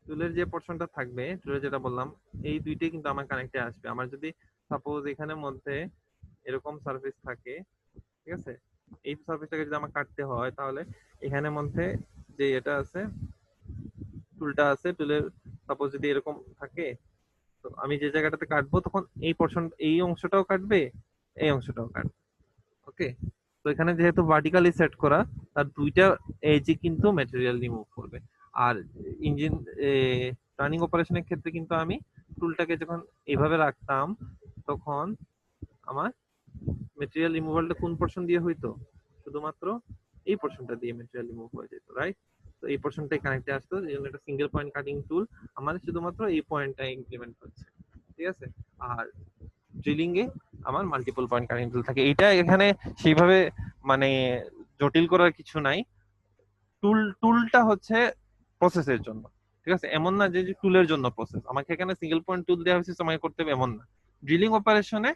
টুলের যে পোরশনটা থাকবে, টুলের যেটা বললাম, এই দুইটাই কিন্তু আমার কানেক্টে আসবে। আমার যদি সাপোজ এখানের মধ্যে এরকম সারফেস থাকে, ঠিক আছে, এই সারফেসটাকে যদি আমার কাটতে হয়, তাহলে এখানের মধ্যে যে এটা আছে, টুলটা আছে, টুলের সাপোজ যদি এরকম থাকে, তো আমি যে জায়গাটাতে কাটবো তখন এই পোরশন, এই অংশটাও কাটবে, এই অংশটাও কাটবে। ওকে, তো এখানে যেহেতু ভার্টিক্যালি সেট করা, তার দুইটা এজই কিন্তু ম্যাটেরিয়াল রিমুভ করবে। আর ইঞ্জিন টার্নিং অপারেশনের ক্ষেত্রে কিন্তু আমি টুলটাকে যখন এইভাবে রাখতাম, তখন আমার ম্যাটেরিয়াল রিমুভালটা কোন পোরশন দিয়ে হইতো? শুধুমাত্র এই পোরশনটা দিয়ে ম্যাটেরিয়াল রিমুভ হয়ে যেত, রাইট? তো এই পোরশনটাই কানেক্টে আসতো, এই জন্য এটা সিঙ্গেল পয়েন্ট কাটিং টুল আমার শুধুমাত্র এই পয়েন্টটা ইমপ্লিমেন্ট হচ্ছে, ঠিক আছে? আর ড্রিলিং এ আমার মাল্টিপল পয়েন্ট কাটিং টুল থাকে। এটা এখানে সেইভাবে মানে জটিল করার কিছু নাই। টুলটা হচ্ছে প্রসেসের জন্য, ঠিক আছে? এমন না যে টুলের জন্য প্রসেস, আমাকে এখানে সিঙ্গেল পয়েন্ট টুল দেওয়া হয়েছে আমাকে করতে হবে এমন না। ড্রিলিং অপারেশনে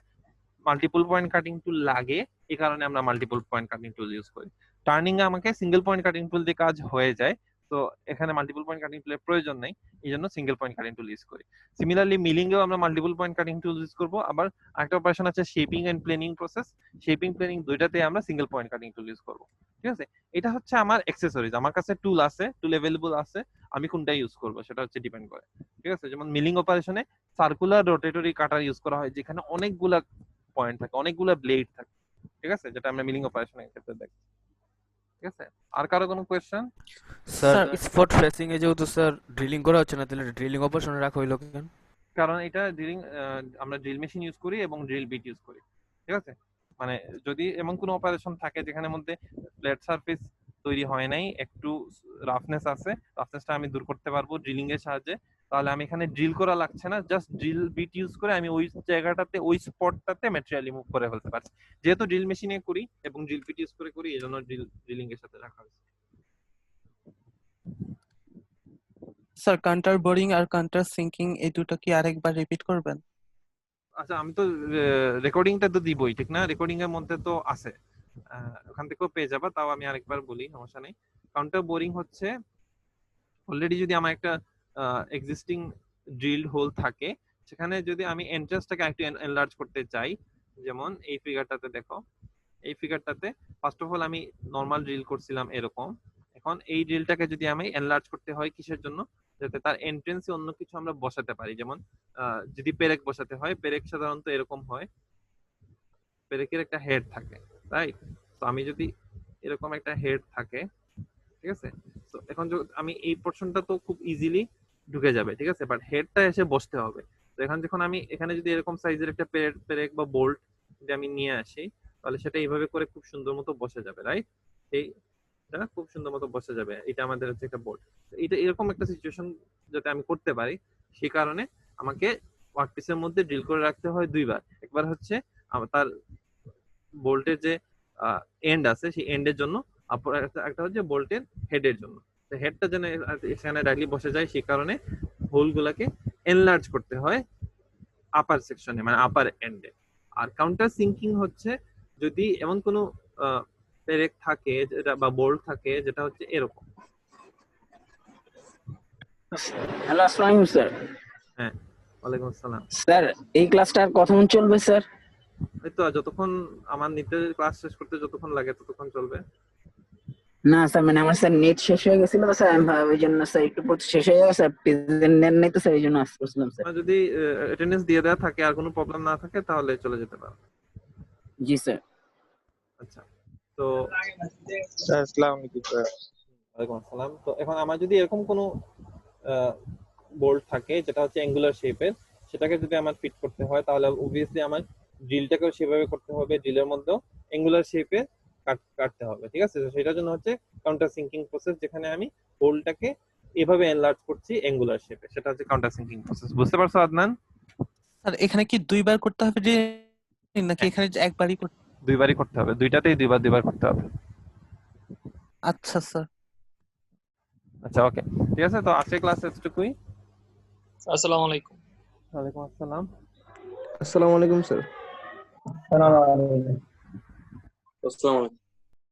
মাল্টিপল পয়েন্ট কাটিং টুল লাগে, এই কারণে আমরা multiple point cutting tool use করি। টার্নিং এ আমাকে সিঙ্গেল পয়েন্ট কাটিং টুল দিয়ে কাজ হয়ে যায়, তো এখানে মাল্টিপল পয়েন্ট কাটিং টুলের প্রয়োজন নেই, এই জন্য single point cutting tool use করি। সিমিলারলি মিলিং এও আমরা multiple point cutting tool use করব। আবার আরেকটা অপারেশন আছে shaping and planing process, shaping planing দুইটাতে আমরা single point cutting tool use করব, ঠিক আছে? এটা হচ্ছে আমার অ্যাক্সেসরিজ, আমার কাছে টুল আছে, টুল अवेलेबल আছে, আমি কোনটা ইউজ করব সেটা হচ্ছে ডিপেন্ড করে, ঠিক আছে? যেমন মিলিং অপারেশনে সার্কুলার রোটেটরি কাটার ইউজ করা হয়, যেখানে অনেকগুলা পয়েন্ট থাকে, অনেকগুলো ব্লেড থাকে, ঠিক আছে? যেটা আমরা মিলিং অপারেশনের ক্ষেত্রে দেখি, ঠিক আছে? আর কারো কোনো কোয়েশ্চেন? স্যার স্পট ফেসিং এ যেহেতু স্যার ড্রিলিং করা হচ্ছে না, তাহলে ড্রিলিং অপারেশনে রাখা হইলো কেন? কারণ এটা ড্রিলিং, আমরা ড্রিল মেশিন ইউজ করি এবং ড্রিল বিট ইউজ করি, ঠিক আছে? মানে যদি এমন কোনো অপারেশন থাকে যেখানে মধ্যে ফ্ল্যাট সারফেস তৈরি হয় নাই, একটু রাফনেস আছে, রাফনেসটা আমি দূর করতে পারবো ড্রিলিং এর সাহায্যে, তাহলে আমি এখানে ড্রিল করা লাগছে না, জাস্ট ড্রিল বিট ইউজ করে আমি ওই জায়গাটাতে, ওই স্পটটাতে ম্যাটেরিয়াল রিমুভ করে ফেলতে পারছি। যেহেতু ড্রিল মেশিনে করি এবং ড্রিল বিট ইউজ করে করি, এজন্য ড্রিলিং এর সাথে রাখা হয়েছে। স্যার কান্টার বোরিং আর কান্টার সিঙ্কিং এই দুটো কি আরেকবার রিপিট করবেন? আচ্ছা, আমি তো রেকর্ডিংটা তো দিবই, ঠিক না? রেকর্ডিং এর মধ্যে তো আছে, ওখান থেকেও পেয়ে যাবা, তাও আমি আরেকবার বলি, সমস্যা নেই। কাউন্টার বোরিং হচ্ছে অলরেডি যদি আমার একটা এক্সিস্টিং ড্রিলড হোল থাকে, সেখানে যদি আমি এন্ট্রান্সটাকে একটু এনলার্জ করতে চাই, যেমন এই ফিগারটাতে দেখো, এই ফিগারটাতে ফার্স্ট অফ অল আমি নরমাল ড্রিল করছিলাম এরকম, এখন এই ড্রিলটাকে যদি আমি এনলার্জ করতে হয় কিসের জন্য? যাতে তার এন্ট্রেন্সে অন্য কিছু আমরা বসাতে পারি, যেমন যদি পেরেক বসাতে হয়, পেরেক সাধারণত এরকম হয়, পেরেকের একটা হেড থাকে, রাইট? তো আমি যদি এরকম একটা হেড থাকে, ঠিক আছে, তো এখন আমি এই পোরশনটা তো খুব ইজিলি ঢুকে যাবে, ঠিক আছে, বাট হেডটা এসে বসতে হবে। তো এখন যখন আমি এখানে যদি এরকম সাইজের একটা পেরেক বা বোল্ট যদি আমি নিয়ে আসি, তাহলে সেটা এইভাবে করে খুব সুন্দর মতো বসে যাবে, রাইট? এই এটা খুব সুন্দর মতো বসে যাবে। এটা আমাদের হচ্ছে একটা বোল্ট। এটা এরকম একটা সিচুয়েশন যাতে আমি করতে পারি সেই কারণে আমাকে ওয়ার্কপিসের মধ্যে ড্রিল করে রাখতে হয় দুইবার। একবার হচ্ছে তার বোল্টের যে এন্ড আছে সেই এন্ডের জন্য, একটা হচ্ছে বোল্টের হেডের জন্য। তো হেডটা যেন এখানে ডাইরেক্টলি বসে যায় সেই কারণে হোলগুলোকে এনলার্জ করতে হয় আপার সেকশনে, মানে আপার এন্ডে। আর কাউন্টার সিঙ্কিং হচ্ছে যদি এমন কোনো পেরেক থাকে যেটা বা বোল্ট থাকে যেটা হচ্ছে এরকম। হ্যালো, আসসালামু আলাইকুম স্যার। হ্যাঁ, ওয়ালাইকুম আসসালাম। স্যার এই ক্লাসটা আর কতক্ষণ চলবে স্যার? এই তো যতক্ষণ আমার নিতের ক্লাস শেষ করতে যতক্ষণ লাগে ততক্ষণ চলবে। না স্যার, মানে আমার স্যার নেট শেষ হয়ে গেছিল তো স্যার, ওই জন্য স্যার একটু শেষ হয়ে গেছে স্যার, প্রেজেন্ট নেন নাই তো স্যার, এই জন্য আসছিলাম স্যার। যদি অ্যাটেন্ডেন্স দিয়ে দেওয়া থাকে আর কোনো প্রবলেম না থাকে তাহলে চলে যেতে পারো। জি স্যার। আচ্ছা, তো স্যার আসসালামু আলাইকুম স্যার। ওয়ালাইকুম আসসালাম। তো এখন আমার যদি এরকম কোনো বোল্ট থাকে যেটা হচ্ছে অ্যাঙ্গুলার শেপের, সেটাকে যদি আমার ফিট করতে হয় তাহলে অবভিয়াসলি আমার ড্রিলটাকেও সেভাবে করতে হবে, ড্রিলের মধ্যেও অ্যাঙ্গুলার শেপে কাটতে হবে, ঠিক আছে? সেটার জন্য হচ্ছে কাউন্টার সিঙ্কিং প্রসেস, যেখানে আমি হোলটাকে এভাবে এনলার্জ করছি অ্যাঙ্গুলার শেপে, সেটা হচ্ছে কাউন্টার সিঙ্কিং প্রসেস। বুঝতে পারছো আদনান? স্যার এখানে কি দুইবার করতে হবে নাকি এখানে একবারই করতে? দুইবারই করতে হবে, দুইটাতেই দুইবার করতে হবে। আচ্ছা স্যার। আচ্ছা, ওকে, ঠিক আছে। তো আজকে ক্লাসে এতটুকুই। আসসালামু আলাইকুম। ওয়ালাইকুম আসসালাম। আসসালামু আলাইকুম স্যার। আসসালামু আলাইকুম।